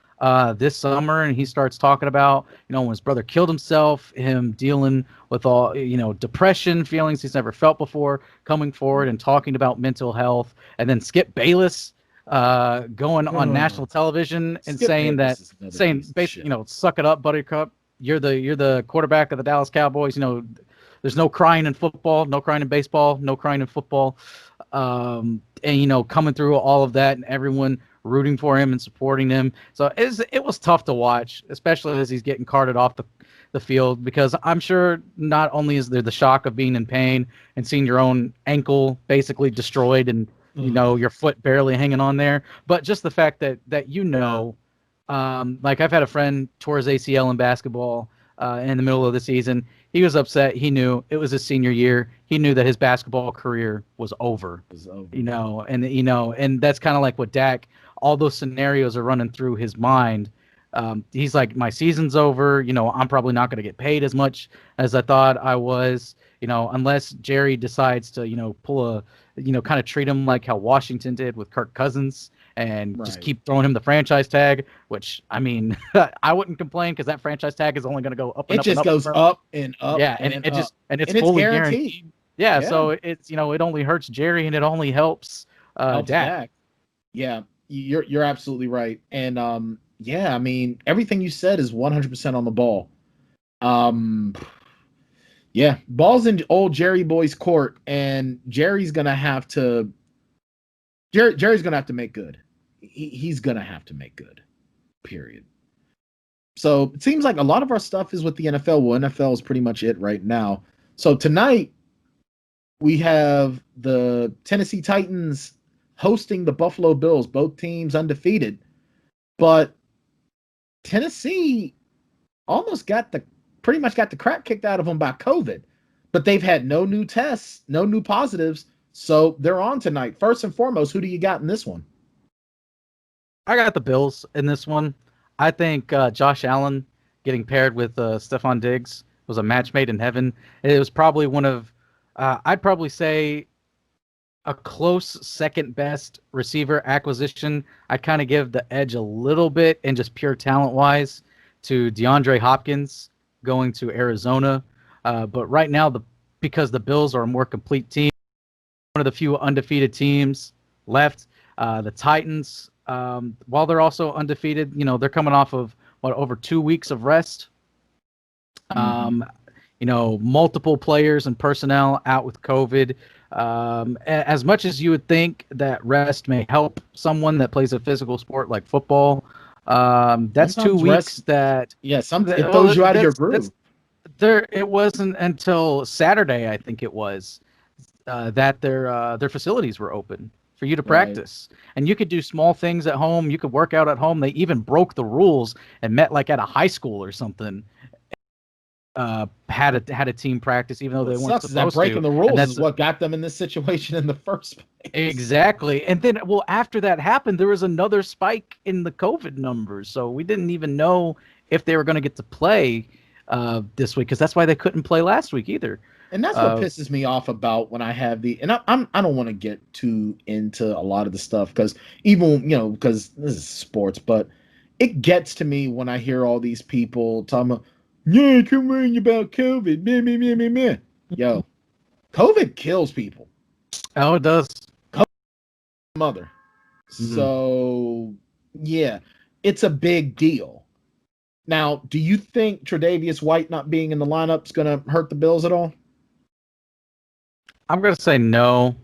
this summer and he starts talking about, when his brother killed himself, him dealing with all, depression, feelings he's never felt before, coming forward and talking about mental health. And then Skip Bayless going on national television and saying basically, suck it up, Buttercup. You're the quarterback of the Dallas Cowboys. There's no crying in football, no crying in baseball, no crying in football. And coming through all of that and everyone rooting for him and supporting him. So it was tough to watch, especially as he's getting carted off the field, because I'm sure not only is there the shock of being in pain and seeing your own ankle basically destroyed and your foot barely hanging on there, but just the fact that like I've had a friend tore his ACL in basketball in the middle of the season. He was upset. He knew it was his senior year. He knew that his basketball career was over. And that's kind of like what Dak, all those scenarios are running through his mind. He's like, my season's over. I'm probably not going to get paid as much as I thought I was, unless Jerry decides to, pull a, kind of treat him like how Washington did with Kirk Cousins and just keep throwing him the franchise tag, which, I mean, I wouldn't complain because that franchise tag is only going to go up and up. It just goes up and up. Yeah, and it's fully guaranteed. Yeah, so it's, it only hurts Jerry and it only helps Dak. Yeah, you're absolutely right. And I mean, everything you said is 100% on the ball. Ball's in old Jerry boy's court, and Jerry's gonna have to make good. He's gonna have to make good. Period. So it seems like a lot of our stuff is with the NFL. Well, NFL is pretty much it right now. So tonight we have the Tennessee Titans hosting the Buffalo Bills, both teams undefeated. But Tennessee pretty much got the crap kicked out of them by COVID. But they've had no new tests, no new positives. So they're on tonight. First and foremost, who do you got in this one? I got the Bills in this one. I think Josh Allen getting paired with Stephon Diggs was a match made in heaven. It was probably one of, I'd probably say, a close second best receiver acquisition. I'd kind of give the edge a little bit and just pure talent wise to DeAndre Hopkins going to Arizona. But right now, because the Bills are a more complete team, one of the few undefeated teams left, the Titans, while they're also undefeated, they're coming off of over 2 weeks of rest. multiple players and personnel out with COVID. As much as you would think that rest may help someone that plays a physical sport like football, that's Sometimes 2 weeks that it throws you out of your groove. It wasn't until Saturday, I think it was, that their facilities were open for you to practice. Right. And you could do small things at home. You could work out at home. They even broke the rules and met like at a high school or something. Had a team practice, even though they weren't supposed to. Breaking the rules is what got them in this situation in the first place. Exactly. And then, after that happened, there was another spike in the COVID numbers. So we didn't even know if they were going to get to play this week, because that's why they couldn't play last week either. And that's what pisses me off about when I have I don't want to get too into a lot of the stuff, because even, because this is sports, but it gets to me when I hear all these people talking about, yeah, keep worrying about COVID. Meh, meh, meh, meh, meh. Yo, COVID kills people. Oh, it does. Mother. Mm-hmm. So, yeah, it's a big deal. Now, do you think Tre'Davious White not being in the lineup is going to hurt the Bills at all? I'm going to say no,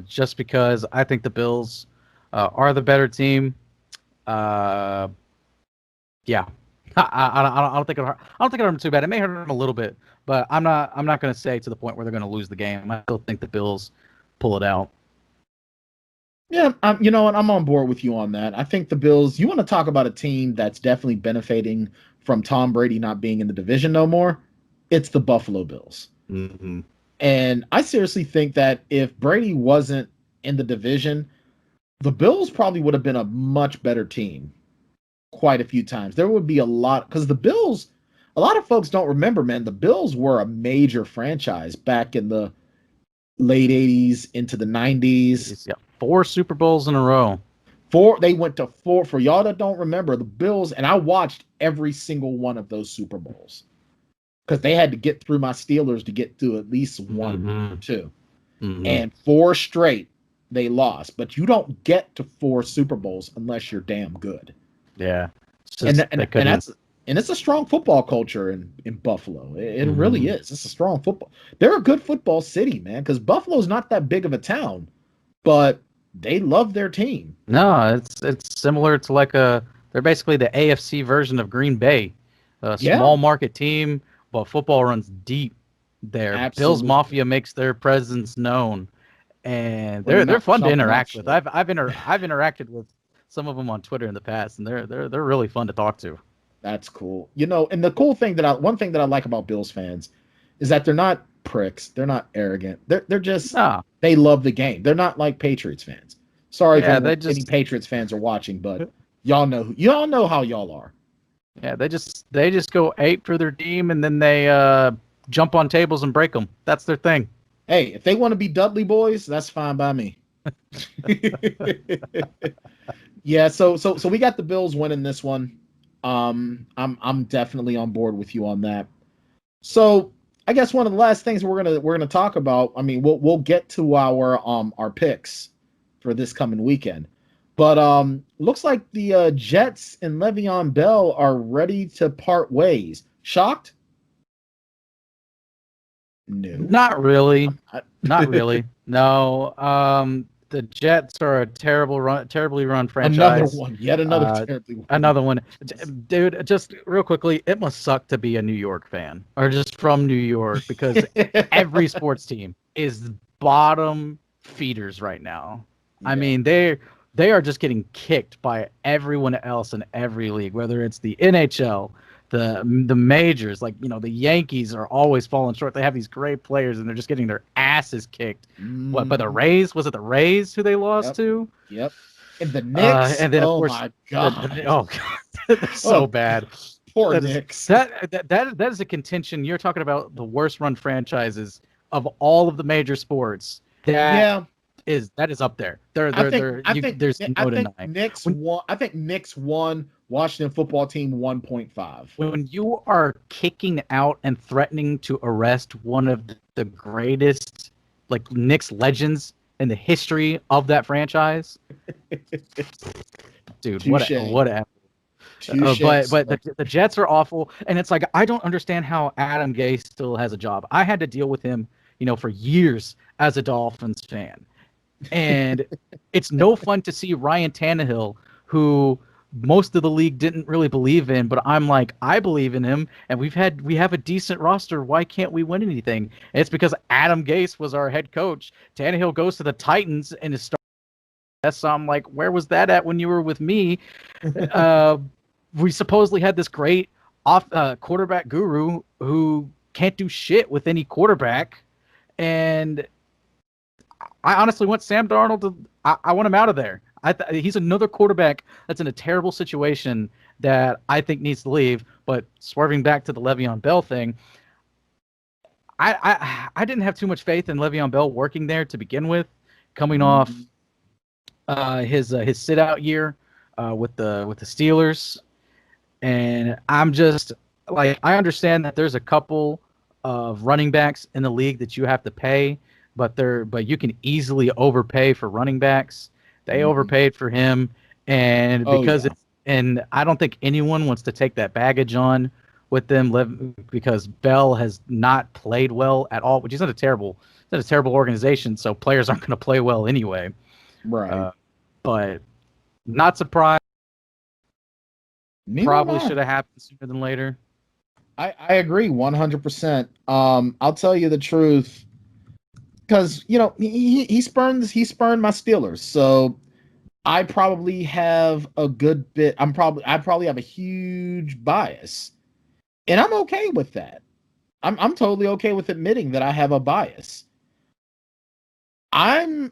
just because I think the Bills are the better team. Yeah, I don't think it'll hurt them too bad. It may hurt them a little bit, but I'm not going to say to the point where they're going to lose the game. I still think the Bills pull it out. Yeah, you know what? I'm on board with you on that. I think the Bills. You want to talk about a team that's definitely benefiting from Tom Brady not being in the division no more? It's the Buffalo Bills. Mm-hmm. And I seriously think that if Brady wasn't in the division, the Bills probably would have been a much better team quite a few times. There would be a lot, because the Bills, a lot of folks don't remember, man, the Bills were a major franchise back in the late 80s into the 90s. Yeah, 4 Super Bowls in a row. They went to 4. For y'all that don't remember, the Bills, and I watched every single one of those Super Bowls, because they had to get through my Steelers to get to at least 1 or 2. Mm-hmm. And 4 straight they lost. But you don't get to 4 Super Bowls unless you're damn good. Yeah. And it's a strong football culture in Buffalo. It really is. It's a strong football. They're a good football city, man, because Buffalo's not that big of a town, but they love their team. No, it's similar to they're basically the AFC version of Green Bay. A small market team, but football runs deep there. Absolutely. Bills Mafia makes their presence known, and they're fun to interact with. I've interacted with some of them on Twitter in the past, and they're really fun to talk to. That's cool. And the cool thing one thing that I like about Bills fans is that they're not pricks. They're not arrogant. They're just they love the game. They're not like Patriots fans. Sorry if any Patriots fans are watching, but y'all know how y'all are. Yeah, they just go ape for their team, and then they jump on tables and break them. That's their thing. Hey, if they want to be Dudley boys, that's fine by me. Yeah, so we got the Bills winning this one. I'm definitely on board with you on that. So I guess one of the last things we're gonna talk about. I mean, we'll get to our picks for this coming weekend. But looks like the Jets and Le'Veon Bell are ready to part ways. Shocked? No. Not really. Not really. No. The Jets are a terribly run franchise. Another one. Yet another terribly one. Another one. Dude, just real quickly, it must suck to be a New York fan or just from New York, because every sports team is bottom feeders right now. Yeah. I mean, they are just getting kicked by everyone else in every league, whether it's the NHL, the majors, the Yankees are always falling short. They have these great players, and they're just getting their asses kicked. What, by the Rays? Was it the Rays who they lost to? Yep. And the Knicks. And then, of course, my God. They're so bad. Poor Knicks. That is a contention. You're talking about the worst run franchises of all of the major sports. That is up there. There's no denying. I think Knicks won. Washington football team 1.5. When you are kicking out and threatening to arrest one of the greatest Knicks legends in the history of that franchise, dude, what a But the Jets are awful, and it's like I don't understand how Adam Gase still has a job. I had to deal with him, for years as a Dolphins fan, and it's no fun to see Ryan Tannehill, who most of the league didn't really believe in, but I'm like, I believe in him, and we have a decent roster. Why can't we win anything? And it's because Adam Gase was our head coach. Tannehill goes to the Titans and is starting. So I'm like, where was that at when you were with me? We supposedly had this great quarterback guru who can't do shit with any quarterback, and I honestly want Sam Darnold I want him out of there. He's another quarterback that's in a terrible situation that I think needs to leave. But swerving back to the Le'Veon Bell thing, I didn't have too much faith in Le'Veon Bell working there to begin with, coming off his sit out year with the Steelers, and I'm just like, I understand that there's a couple of running backs in the league that you have to pay, but you can easily overpay for running backs. They overpaid for him, and and I don't think anyone wants to take that baggage on with them, because Bell has not played well at all, which is not a terrible organization, so players aren't going to play well anyway. Right. But not surprised. Probably should have happened sooner than later. I agree 100%. I'll tell you the truth, because he spurned my Steelers, so I probably have a good bit. I probably have a huge bias, and I'm okay with that. I'm totally okay with admitting that I have a bias. I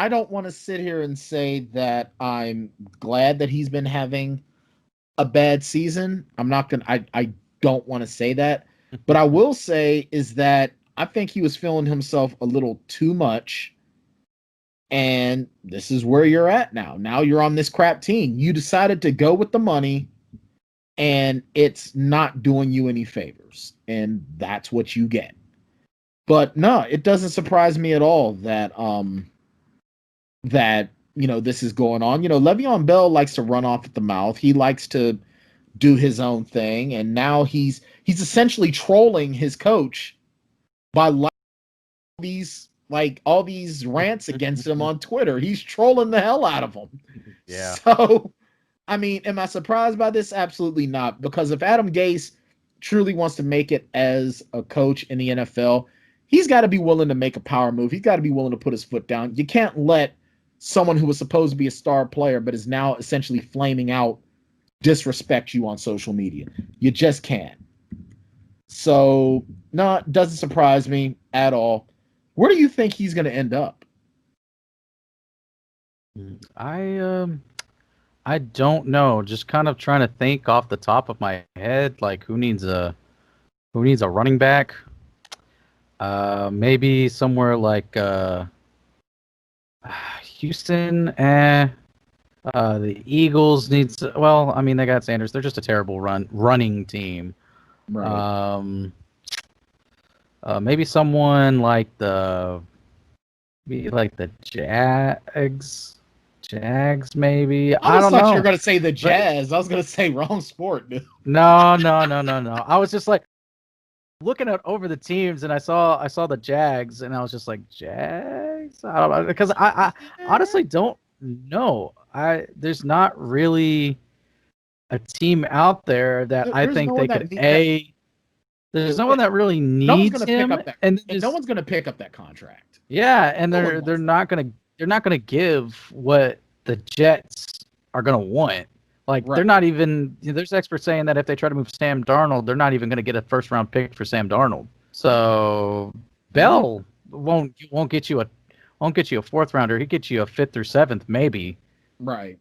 don't want to sit here and say that I'm glad that he's been having a bad season. I don't want to say that, but I will say is that I think he was feeling himself a little too much, and this is where you're at now. Now you're on this crap team. You decided to go with the money, and it's not doing you any favors, and that's what you get. But no, it doesn't surprise me at all that this is going on. Le'Veon Bell likes to run off at the mouth. He likes to do his own thing, and now he's essentially trolling his coach by all these rants against him on Twitter. He's trolling the hell out of him. Yeah. So, I mean, am I surprised by this? Absolutely not. Because if Adam Gase truly wants to make it as a coach in the NFL, he's got to be willing to make a power move. He's got to be willing to put his foot down. You can't let someone who was supposed to be a star player but is now essentially flaming out disrespect you on social media. You just can't. So, no, it doesn't surprise me at all. Where do you think he's going to end up? I don't know. Just kind of trying to think off the top of my head, like who needs a running back? Maybe somewhere like Houston. The Eagles needs. Well, I mean, they got Sanders. They're just a terrible running team. Right. Maybe someone like the Jags, maybe. I don't know. You were going to say the Jazz. I was going to say wrong sport, dude. No. I was just like looking over the teams, and I saw the Jags, and I was just like, Jags? I don't know, because I honestly don't know. There's not really a team out there that I think they could There's no one that really needs him, and no one's going to pick up that contract. Yeah, and they're not going to give what the Jets are going to want. Like, right. They're not even. There's experts saying that if they try to move Sam Darnold, they're not even going to get a first round pick for Sam Darnold. So Bell won't get you a fourth rounder. He gets you a fifth or seventh, maybe. Right.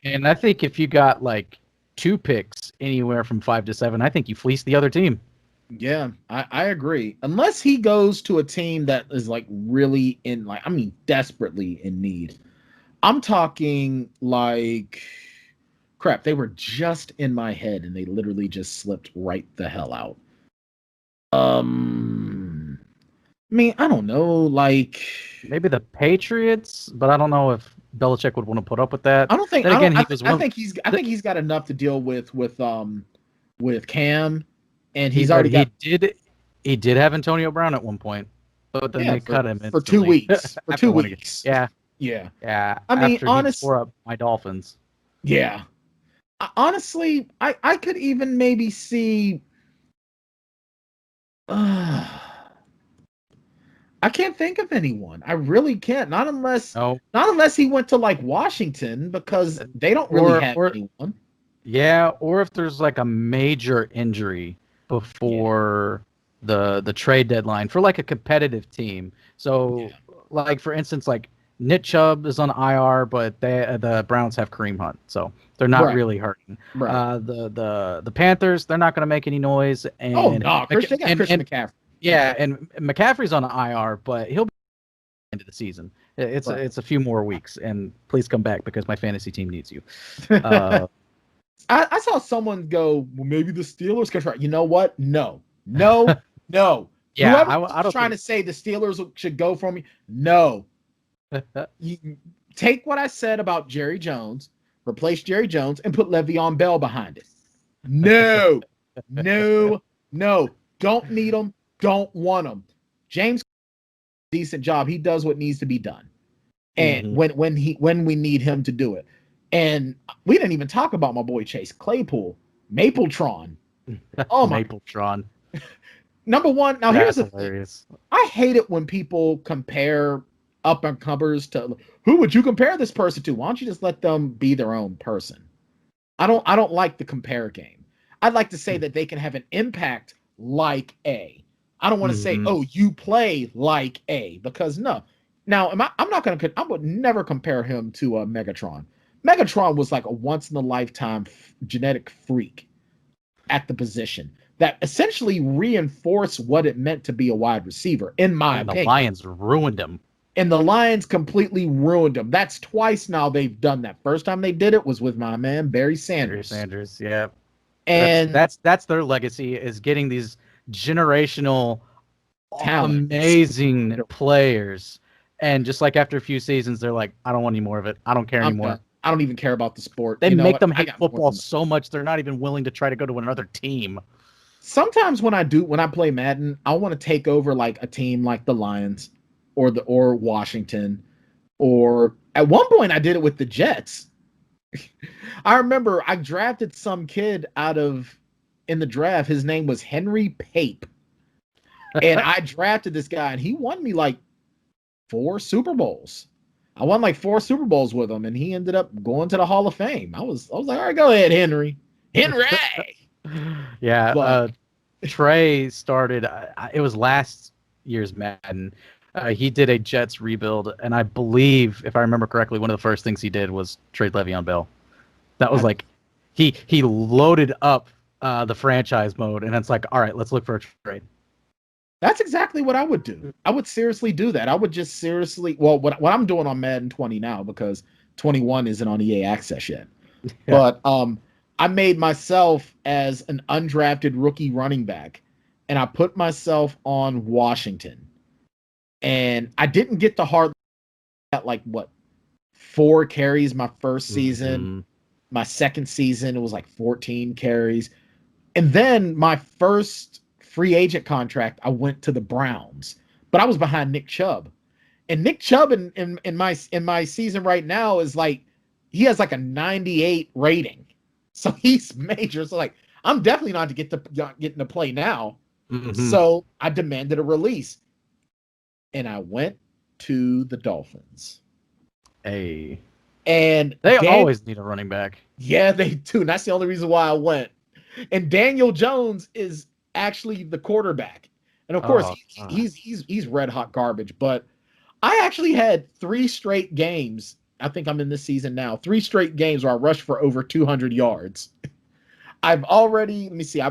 And I think if you got like 2 picks anywhere from 5 to 7, I think you fleece the other team. Yeah, I agree. Unless he goes to a team that is like really desperately in need. I'm talking like, crap, they were just in my head and they literally just slipped right the hell out. I mean, I don't know, like maybe the Patriots, but I don't know if Belichick would want to put up with that. I don't think. Then again, I think he's got enough to deal with Cam, and he's already got. He did have Antonio Brown at one point, but then they cut him for 2 weeks. For 2 weeks. Yeah. I mean, honestly, tore up my Dolphins. Yeah. Honestly, I could even maybe see. I can't think of anyone. I really can't. Not unless he went to like Washington, because they don't really have anyone. Yeah, or if there's like a major injury before the trade deadline for like a competitive team. So like for instance, like Nick Chubb is on IR, but the Browns have Kareem Hunt, so they're not really hurting. Right. The Panthers, they're not going to make any noise. And Christian McCaffrey. Yeah, and McCaffrey's on IR, but he'll be at the end of the season. It's a few more weeks, and please come back because my fantasy team needs you. I saw someone go, well, maybe the Steelers can try. You know what? No. Yeah, Whoever's trying to say the Steelers should go for me, no. You take what I said about Jerry Jones, replace Jerry Jones, and put Le'Veon Bell behind it. No. Don't need him. Don't want him. James, decent job. He does what needs to be done, and when we need him to do it. And we didn't even talk about my boy Chase Claypool, Mapletron. Oh my, Mapletron. Number one. Now That's here's hilarious. the thing. I hate it when people compare up and comers to who would you compare this person to? Why don't you just let them be their own person? I don't like the compare game. I'd like to say that they can have an impact like A. I don't want to say, oh, you play like A, because no. Now, I would never compare him to Megatron. Megatron was like a once in a lifetime genetic freak at the position that essentially reinforced what it meant to be a wide receiver, in my opinion. The Lions ruined him. And the Lions completely ruined him. That's twice now they've done that. First time they did it was with my man, Barry Sanders. Yeah. And that's their legacy, is getting these generational talent, amazing players. And just like after a few seasons, they're like, I don't want any more of it. I don't care anymore. I don't even care about the sport. They make them hate football so much they're not even willing to try to go to another team. Sometimes when I play Madden, I want to take over like a team like the Lions or Washington, or at one point I did it with the Jets. I remember I drafted some kid in the draft. His name was Henry Pape. And I drafted this guy, and he won me like 4 Super Bowls. I won like 4 Super Bowls with him, and he ended up going to the Hall of Fame. I was like, all right, go ahead, Henry. Yeah. Trey started, it was last year's Madden. He did a Jets rebuild, and I believe, if I remember correctly, one of the first things he did was trade Le'Veon Bell. That was like, he loaded up the franchise mode, and it's like, all right, let's look for a trade. That's exactly what I would do. I would seriously do that. I would just seriously, well, what I'm doing on Madden 20 now, because 21 isn't on EA Access yet. Yeah. But I made myself as an undrafted rookie running back, and I put myself on Washington. And I didn't get the hard at like 4 carries my first season. My second season, it was like 14 carries. And then my first free agent contract, I went to the Browns, but I was behind Nick Chubb. And Nick Chubb in my season right now is like, he has like a 98 rating. So he's major. So like, I'm definitely not getting to play now. So I demanded a release. And I went to the Dolphins. Hey. And they always need a running back. Yeah, they do. And that's the only reason why I went. And Daniel Jones is actually the quarterback. And of course, he's red hot garbage. But I actually had 3 straight games. I think I'm in this season now. 3 straight games where I rushed for over 200 yards. I've already, let me see, I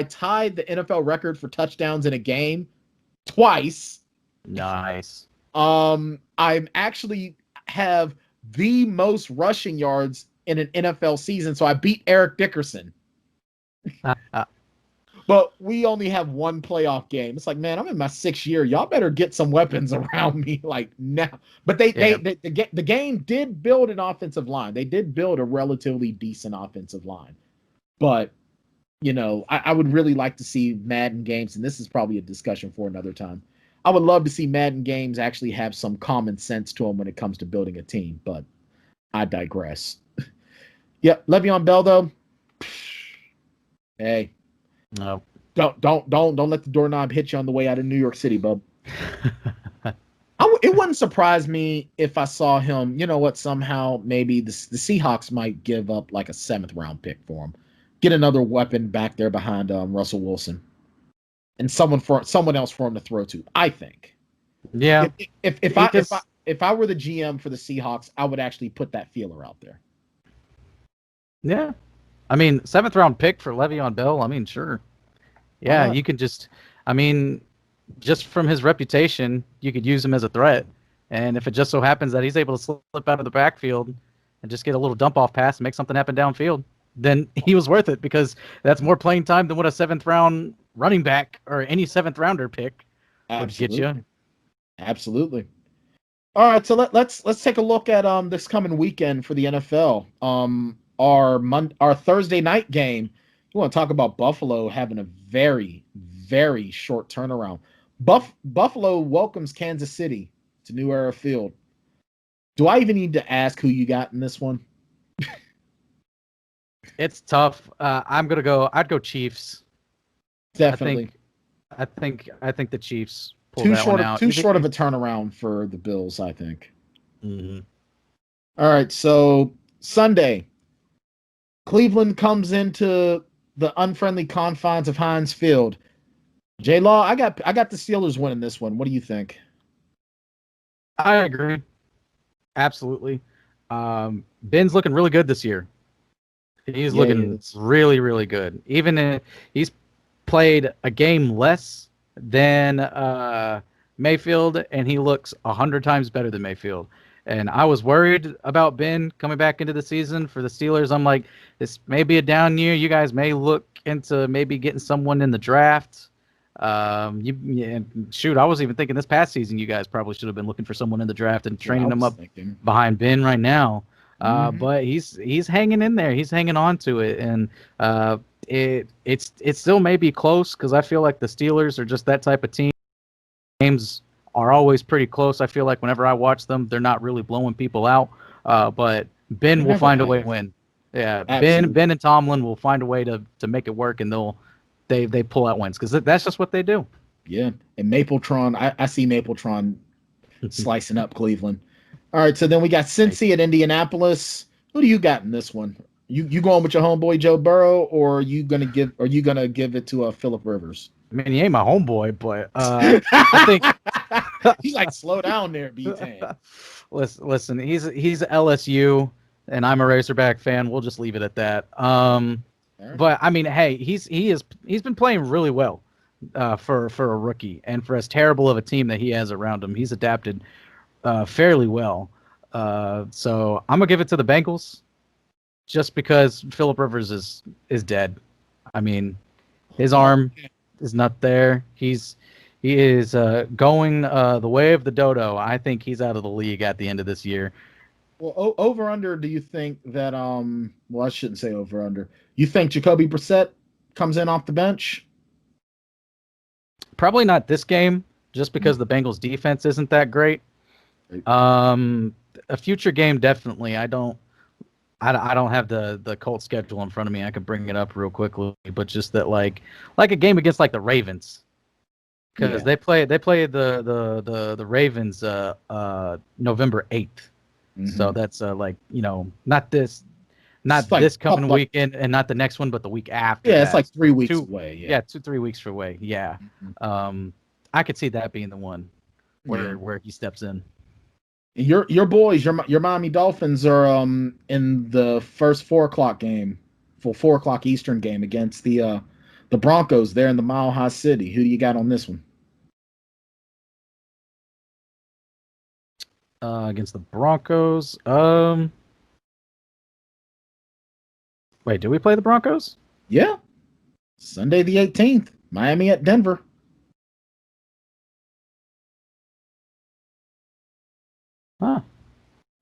tied the NFL record for touchdowns in a game twice. Nice. I actually have the most rushing yards in an NFL season, so I beat Eric Dickerson. but we only have one playoff game. It's like, man, I'm in my 6th year. Y'all better get some weapons around me like now. But the game did build an offensive line. They did build a relatively decent offensive line. But, I would really like to see Madden games, and this is probably a discussion for another time. I would love to see Madden games actually have some common sense to them when it comes to building a team, but I digress. Yep, Le'Veon Bell though. Hey, no, don't let the doorknob hit you on the way out of New York City, bub. It wouldn't surprise me if I saw him. You know what? Somehow, maybe the Seahawks might give up like a 7th round pick for him, get another weapon back there behind Russell Wilson, and someone else for him to throw to. I think. Yeah. If I were the GM for the Seahawks, I would actually put that feeler out there. Yeah. I mean, 7th round pick for Le'Veon Bell. I mean, sure. Yeah, you could just from his reputation, you could use him as a threat. And if it just so happens that he's able to slip out of the backfield and just get a little dump off pass and make something happen downfield, then he was worth it, because that's more playing time than what a 7th round running back or any 7th rounder pick would get you. Absolutely. All right, so let's take a look at this coming weekend for the NFL. Our Thursday night game. We want to talk about Buffalo having a very, very short turnaround. Buffalo welcomes Kansas City to New Era Field. Do I even need to ask who you got in this one? It's tough. I'd go Chiefs. Definitely. I think the Chiefs pull that one out. Too short of a turnaround for the Bills, I think. Mm-hmm. All right, so Sunday, Cleveland comes into the unfriendly confines of Heinz Field. J-Law, I got the Steelers winning this one. What do you think? I agree. Absolutely. Ben's looking really good this year. He's looking really, really good. Even he's played a game less than Mayfield, and he looks 100 times better than Mayfield. And I was worried about Ben coming back into the season for the Steelers. I'm like, this may be a down year. You guys may look into maybe getting someone in the draft. I was even thinking this past season you guys probably should have been looking for someone in the draft and training them up behind Ben right now. But he's hanging in there. He's hanging on to it, and it still may be close, because I feel like the Steelers are just that type of team. Games are always pretty close. I feel like whenever I watch them, they're not really blowing people out. But Ben will find a way to win. Yeah, absolutely. Ben and Tomlin will find a way to make it work, and they pull out wins, because that's just what they do. Yeah, and Mapletron, I see Mapletron slicing up Cleveland. All right, so then we got Cincy at Indianapolis. Who do you got in this one? You going with your homeboy Joe Burrow, or are you gonna give it to Phillip Rivers? I mean, he ain't my homeboy, but I think he's like, slow down there, B-Tan. Listen, he's LSU, and I'm a Razorback fan. We'll just leave it at that. Right. But I mean, hey, he's been playing really well for a rookie, and for as terrible of a team that he has around him, he's adapted fairly well. So I'm gonna give it to the Bengals, just because Phillip Rivers is dead. I mean, his arm is not there. He is going the way of the dodo. I think he's out of the league at the end of this year. Well, over under. Do you think that well, I shouldn't say over under. You think Jacoby Brissett comes in off the bench? Probably not this game, just because the Bengals defense isn't that great. A future game, definitely. I don't have the Colts schedule in front of me. I could bring it up real quickly, but just that like a game against like the Ravens, because they play the Ravens November 8th. So that's not this coming weekend, and not the next one, but the week after. Yeah, it's like 3 weeks away. Yeah, 2-3 weeks away. Yeah, I could see that being the one where he steps in. Your boys, your Miami Dolphins are in the first 4:00 game, 4:00 Eastern game against the Broncos there in the Mile High City. Who do you got on this one? Against the Broncos. Wait, do we play the Broncos? Yeah. Sunday the 18th, Miami at Denver. Huh.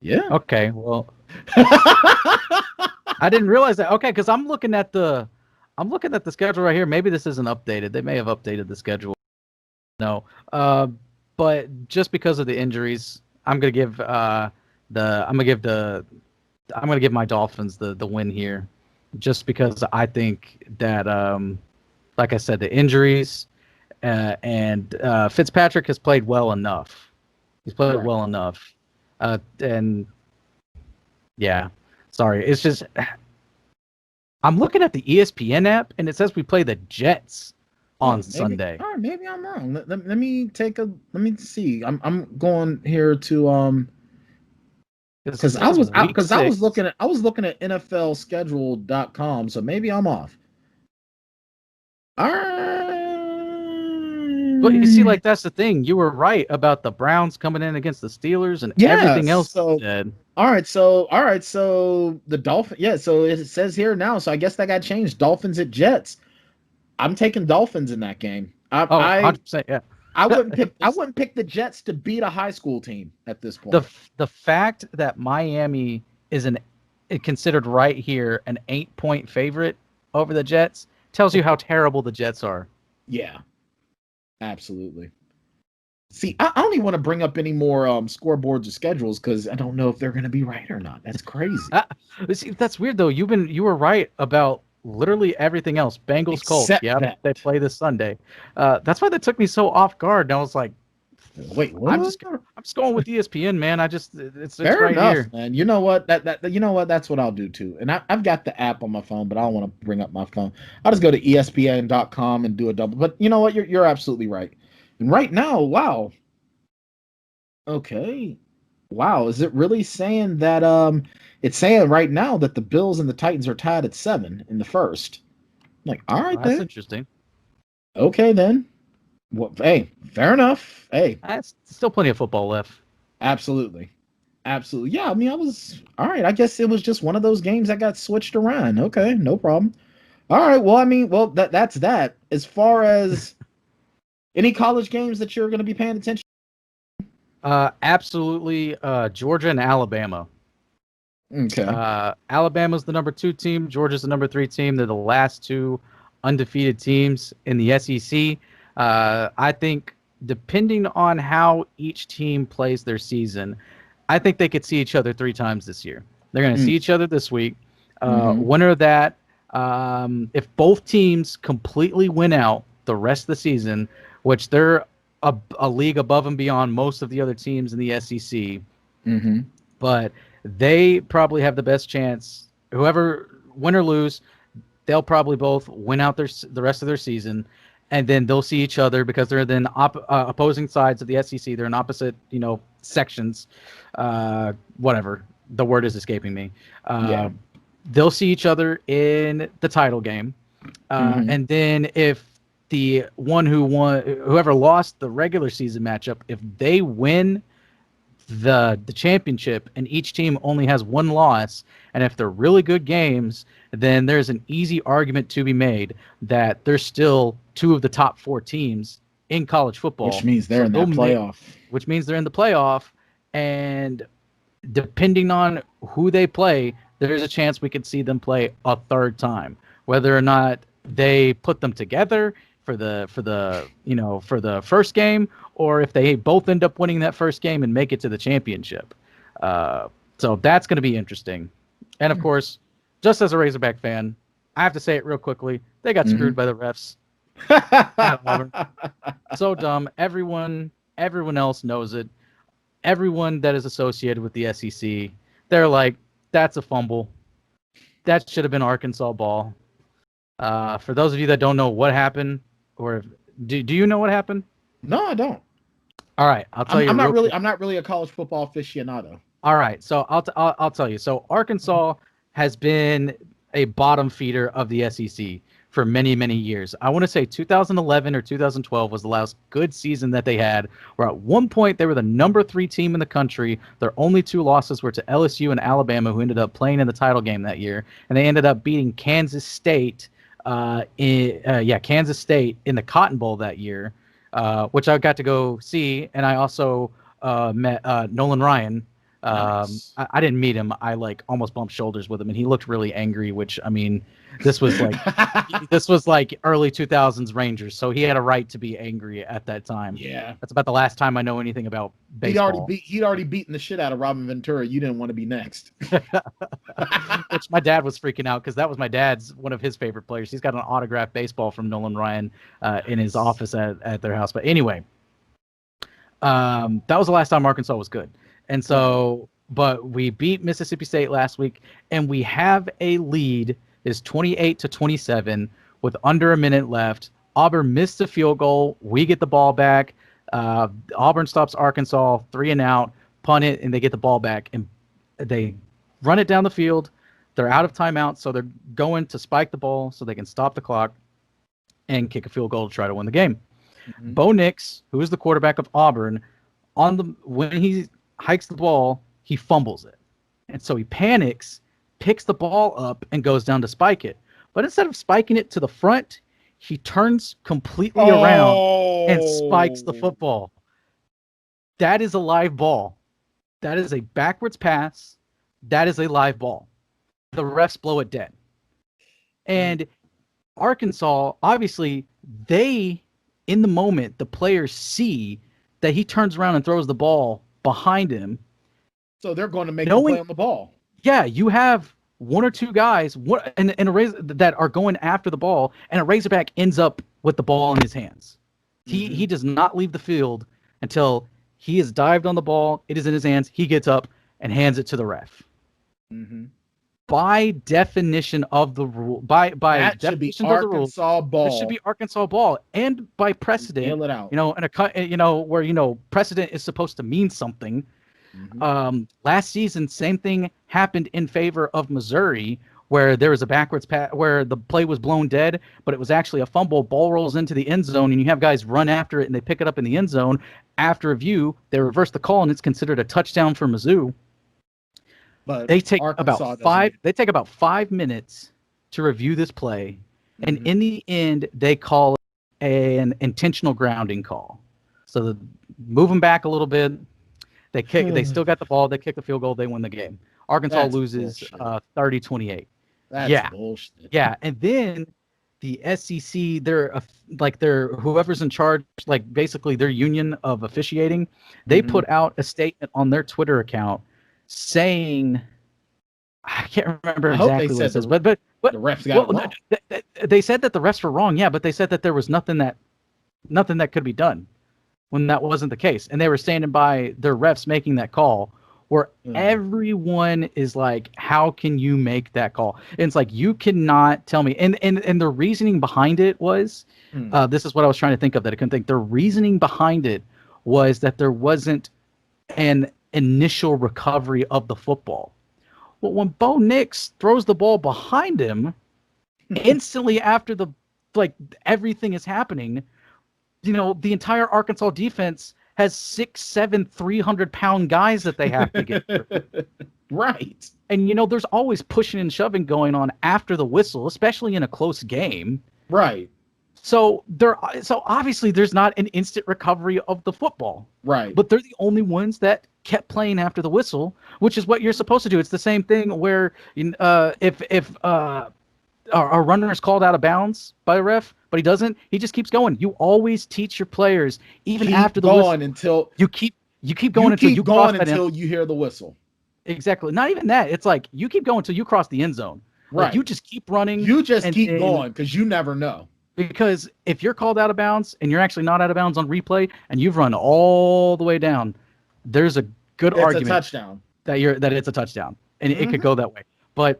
Yeah. Okay. Well, I didn't realize that. Okay, because I'm looking at the schedule right here. Maybe this isn't updated. They may have updated the schedule. No. But just because of the injuries, I'm gonna give my Dolphins the win here, just because I think that like I said, the injuries and Fitzpatrick has played well enough. He's played well enough, and yeah. Sorry, it's just I'm looking at the ESPN app and it says we play the Jets on Sunday. All right, maybe I'm wrong. Let me see. I'm going here to because I was looking at NFLschedule.com, so maybe I'm off. All right. But you see, like, that's the thing. You were right about the Browns coming in against the Steelers and everything else. So all right, so the Dolphins. Yeah, so it says here now. So I guess that got changed. Dolphins at Jets. I'm taking Dolphins in that game. 100%, yeah. I wouldn't pick the Jets to beat a high school team at this point. The fact that Miami is considered right here an 8-point favorite over the Jets tells you how terrible the Jets are. Yeah, absolutely. See, I don't even want to bring up any more scoreboards or schedules because I don't know if they're going to be right or not. That's crazy. See, that's weird though. You were right about literally everything else. Bengals, Colts. Yeah, they play this Sunday. That's why that took me so off guard. And I was like, wait, what? I'm just going with ESPN, man. It's Fair right enough, here. Man. You know what? You know what? That's what I'll do too. And I've got the app on my phone, but I don't want to bring up my phone. I'll just go to ESPN.com and do a double. But you know what? You're absolutely right. And right now, wow. Okay. Wow. Is it really saying that it's saying right now that the Bills and the Titans are tied at 7 in the first? I'm like, all right, that's interesting. Okay, then. Well, hey, fair enough. Hey. That's still plenty of football left. Absolutely. Yeah, I mean, all right. I guess it was just one of those games that got switched around. Okay, no problem. All right. Well, I mean, that's that. As far as any college games that you're going to be paying attention? Absolutely. Georgia and Alabama. Okay. Alabama's the number 2 team. Georgia's the number 3 team. They're the last 2 undefeated teams in the SEC. I think depending on how each team plays their season, I think they could see each other 3 times this year. They're going to see each other this week. Winner of that, if both teams completely win out the rest of the season, which they're a league above and beyond most of the other teams in the SEC, but they probably have the best chance. Whoever win or lose, they'll probably both win out the rest of their season, and then they'll see each other because they're then opposing sides of the SEC. They're in opposite, sections. Whatever the word is escaping me. They'll see each other in the title game, and then if the whoever lost the regular season matchup, if they win the championship and each team only has 1 loss, and if they're really good games, then there's an easy argument to be made that there's still 2 of the top 4 teams in college football, which means they're in the playoff. Which means they're in the playoff, and depending on who they play, there's a chance we could see them play a 3rd time, whether or not they put them together for the first game, or if they both end up winning that first game and make it to the championship. So that's going to be interesting. And of course, just as a Razorback fan, I have to say it real quickly. They got screwed by the refs. So dumb. Everyone else knows it. Everyone that is associated with the SEC, they're like, that's a fumble. That should have been Arkansas ball. For those of you that don't know what happened, or do you know what happened? No, I don't. All right, I'll tell you. I'm not really a college football aficionado. All right, so I'll tell you. So Arkansas has been a bottom feeder of the SEC for many, many years. I want to say 2011 or 2012 was the last good season that they had, where at one point they were the number 3 team in the country. Their only 2 losses were to LSU and Alabama, who ended up playing in the title game that year, and they ended up beating Kansas State Kansas State in the Cotton Bowl that year, which I got to go see, and I also met Nolan Ryan. Nice. I didn't meet him. I like almost bumped shoulders with him, and he looked really angry. Which I mean, this was like early 2000s Rangers, so he had a right to be angry at that time. Yeah, that's about the last time I know anything about baseball. He'd already beaten the shit out of Robin Ventura. You didn't want to be next. Which my dad was freaking out because that was my dad's one of his favorite players. He's got an autographed baseball from Nolan Ryan in his office at their house. But anyway, that was the last time Arkansas was good. And so, but we beat Mississippi State last week, and we have a lead. Is 28-27 with under a minute left. Auburn missed a field goal. We get the ball back. Auburn stops Arkansas 3 and out, punt it, and they get the ball back, and they run it down the field. They're out of timeout, so they're going to spike the ball so they can stop the clock and kick a field goal to try to win the game. Mm-hmm. Bo Nix, who is the quarterback of Auburn, when he hikes the ball, he fumbles it. And so he panics, picks the ball up, and goes down to spike it. But instead of spiking it to the front, he turns completely around and spikes the football. That is a live ball. That is a backwards pass. That is a live ball. The refs blow it dead. And Arkansas, obviously, in the moment, the players see that he turns around and throws the ball behind him. So they're going to make a play on the ball. Yeah, you have one or two guys that are going after the ball, and a Razorback ends up with the ball in his hands. Mm-hmm. He does not leave the field until he has dived on the ball. It is in his hands. He gets up and hands it to the ref. Mm-hmm. By definition of the rule, by definition of the rules, it should be Arkansas ball, and by precedent, nail it out. Where precedent is supposed to mean something. Mm-hmm. Last season, same thing happened in favor of Missouri, where there was a backwards pass where the play was blown dead, but it was actually a fumble. Ball rolls into the end zone, and you have guys run after it, and they pick it up in the end zone. After review, they reverse the call, and it's considered a touchdown for Mizzou. But they take about 5 minutes to review this play, and in the end, they call it an intentional grounding call. So move them back a little bit. They kick. They still got the ball. They kick the field goal. They win the game. Arkansas loses 30-28. That's bullshit. Yeah, and then the SEC, they're whoever's in charge, like basically their union of officiating, they put out a statement on their Twitter account saying, I can't remember exactly what it says, but the refs got it wrong. They said that the refs were wrong, yeah, but they said that there was nothing that could be done when that wasn't the case, and they were standing by their refs making that call. Where everyone is like, how can you make that call? And it's like, you cannot tell me. And the reasoning behind it was, this is what I was trying to think of that I couldn't think. The reasoning behind it was that there wasn't an initial recovery of the football. Well, when Bo Nix throws the ball behind him, instantly after everything is happening, the entire Arkansas defense has 6'7", 300-pound guys that they have to get through. Right. And, there's always pushing and shoving going on after the whistle, especially in a close game. Right. So obviously there's not an instant recovery of the football. Right. But they're the only ones that kept playing after the whistle, which is what you're supposed to do. It's the same thing where if a runner is called out of bounds by a ref, but he doesn't, he just keeps going. You always teach your players, even after the whistle, until you keep going until you hear the whistle. Exactly. Not even that. It's like you keep going until you cross the end zone. Right. Like, you just keep running. You just keep going because you never know. Because if you're called out of bounds and you're actually not out of bounds on replay and you've run all the way down, there's a good argument a touchdown. that it's a touchdown, and it could go that way. But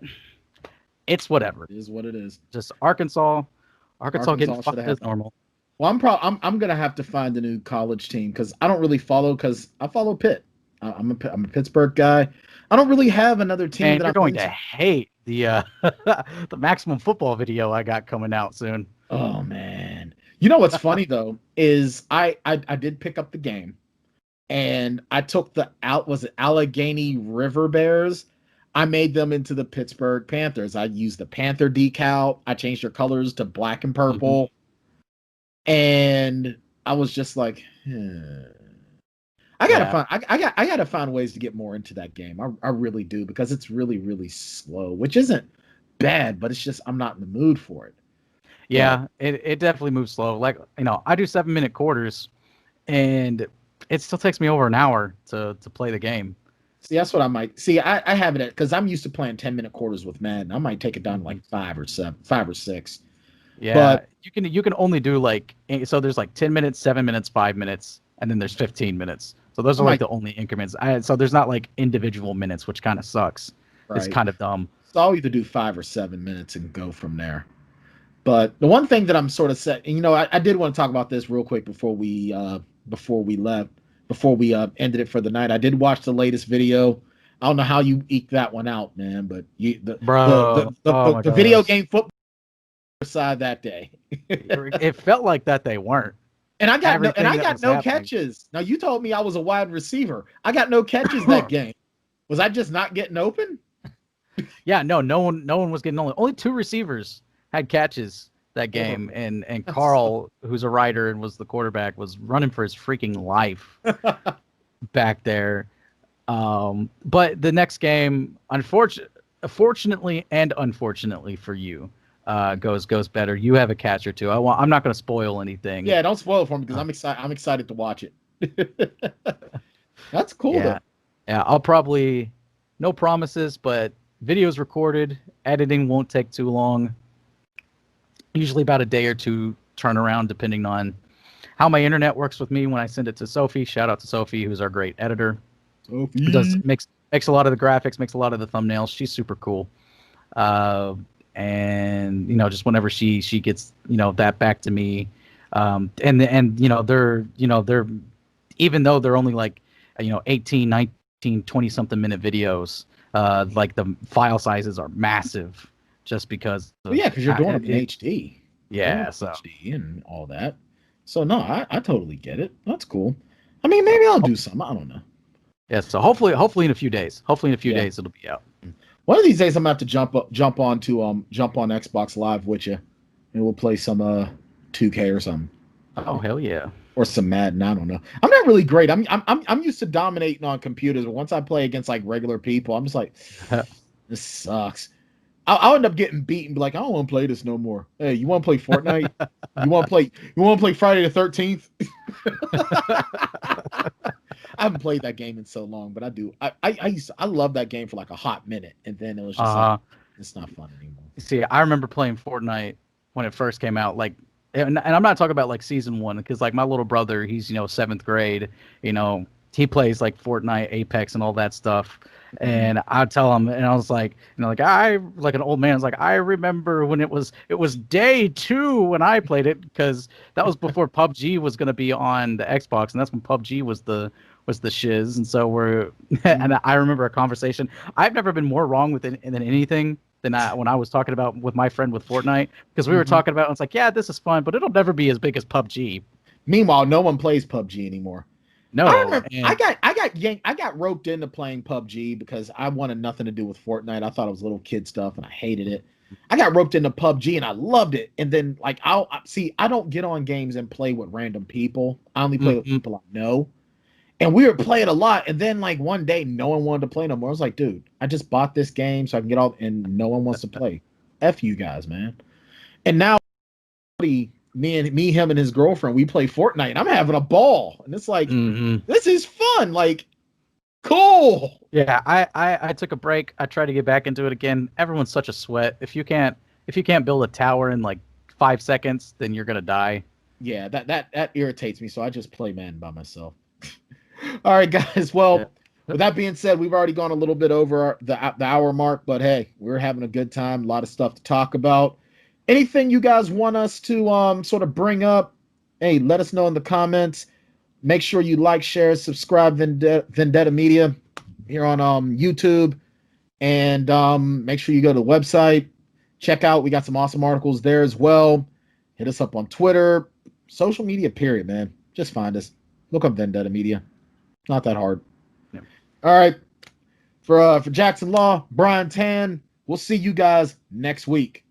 it's whatever. It is what it is. Just Arkansas getting fucked as normal. Well, I'm gonna have to find a new college team because I don't really follow. Because I follow Pitt. I'm a Pittsburgh guy. I don't really have another team. And you're going to hate the the Maximum Football video I got coming out soon. Oh man, you know what's funny though is I did pick up the game, and I took was it Allegheny River Bears. I made them into the Pittsburgh Panthers. I used the Panther decal. I changed their colors to black and purple. And I was just like, I gotta find ways to get more into that game. I really do, because it's really, really slow, which isn't bad, but it's just I'm not in the mood for it. Yeah, it definitely moves slow. Like, I do 7-minute quarters, and it still takes me over an hour to play the game. See, that's what I might see. I have it because I'm used to playing 10-minute quarters with Madden. I might take it down to like 5 or 6. Yeah, but you can only do like, so there's like 10 minutes, 7 minutes, 5 minutes, and then there's 15 minutes. So those are like the only increments. So there's not like individual minutes, which kind of sucks. Right. It's kind of dumb. So I'll either do 5 or 7 minutes and go from there. But the one thing that I'm sort of set, and I did want to talk about this real quick before we ended it for the night. I did watch the latest video. I don't know how you eked that one out, man, but the video game football side that day. It felt like that they weren't. And I got no catches. Now, you told me I was a wide receiver. I got no catches that game. Was I just not getting open? Yeah, no one was getting only 2 receivers had catches that game, and Carl, who's a writer and was the quarterback, was running for his freaking life back there. But the next game, fortunately and unfortunately for you, goes better. You have a catch or two. I'm not going to spoil anything. Yeah, don't spoil it for me, because I'm excited to watch it. That's cool. Yeah, I'll probably, no promises, but video's recorded. Editing won't take too long. Usually about a day or two turnaround, depending on how my internet works with me when I send it to Sophie. Shout out to Sophie, who's our great editor. Sophie makes a lot of the graphics, makes a lot of the thumbnails. She's super cool. And just whenever she gets that back to me, and they're even though they're only like 18, 19, 20 something minute videos, like the file sizes are massive, just because because you're doing it in HD. Yeah, so HD and all that. So no, I totally get it. That's cool. I mean, maybe I'll do something. I don't know. Yeah, so hopefully in a few days. Hopefully in a few days it'll be out. One of these days I'm gonna have to jump on Xbox Live with you, and we'll play some 2K or something. Oh hell yeah! Or some Madden. I don't know. I'm not really great. I'm used to dominating on computers, but once I play against like regular people, I'm just like, this sucks. I'll end up getting beat and be like, I don't want to play this no more. Hey, you want to play Fortnite? You want to play Friday the 13th? I haven't played that game in so long, but I do. I love that game for like a hot minute, and then it was just like, it's not fun anymore. See, I remember playing Fortnite when it first came out, like, and I'm not talking about like season 1, because like my little brother, he's 7th grade, he plays like Fortnite, Apex, and all that stuff. And I'd tell him, and I was like, I like an old man. I was like, I remember when it was day 2 when I played it, because that was before PUBG was going to be on the Xbox, and that's when PUBG was the shiz. And so and I remember a conversation. I've never been more wrong than anything than when I was talking about with my friend with Fortnite, because we were talking about, it's like, yeah, this is fun, but it'll never be as big as PUBG. Meanwhile, no one plays PUBG anymore. No, I remember, I got roped into playing PUBG because I wanted nothing to do with Fortnite. I thought it was little kid stuff, and I hated it. I got roped into PUBG, and I loved it. And then, like, I don't get on games and play with random people. I only play with people I know. And we were playing a lot. And then, like, one day, no one wanted to play no more. I was like, dude, I just bought this game so I can get all, and no one wants to play. F you guys, man. And now, him and his girlfriend, we play Fortnite, and I'm having a ball. And it's like, this is fun. Like, cool. Yeah, I took a break. I tried to get back into it again. Everyone's such a sweat. If you can't build a tower in like 5 seconds, then you're gonna die. Yeah, that irritates me. So I just play Madden by myself. All right, guys. Well, with that being said, we've already gone a little bit over the hour mark, but hey, we're having a good time. A lot of stuff to talk about. Anything you guys want us to sort of bring up, hey, let us know in the comments. Make sure you like, share, subscribe Vendetta Media here on YouTube. And make sure you go to the website. Check out, we got some awesome articles there as well. Hit us up on Twitter. Social media, period, man. Just find us. Look up Vendetta Media. Not that hard. Yeah. All right. For Jackson Law, Brian Tann, we'll see you guys next week.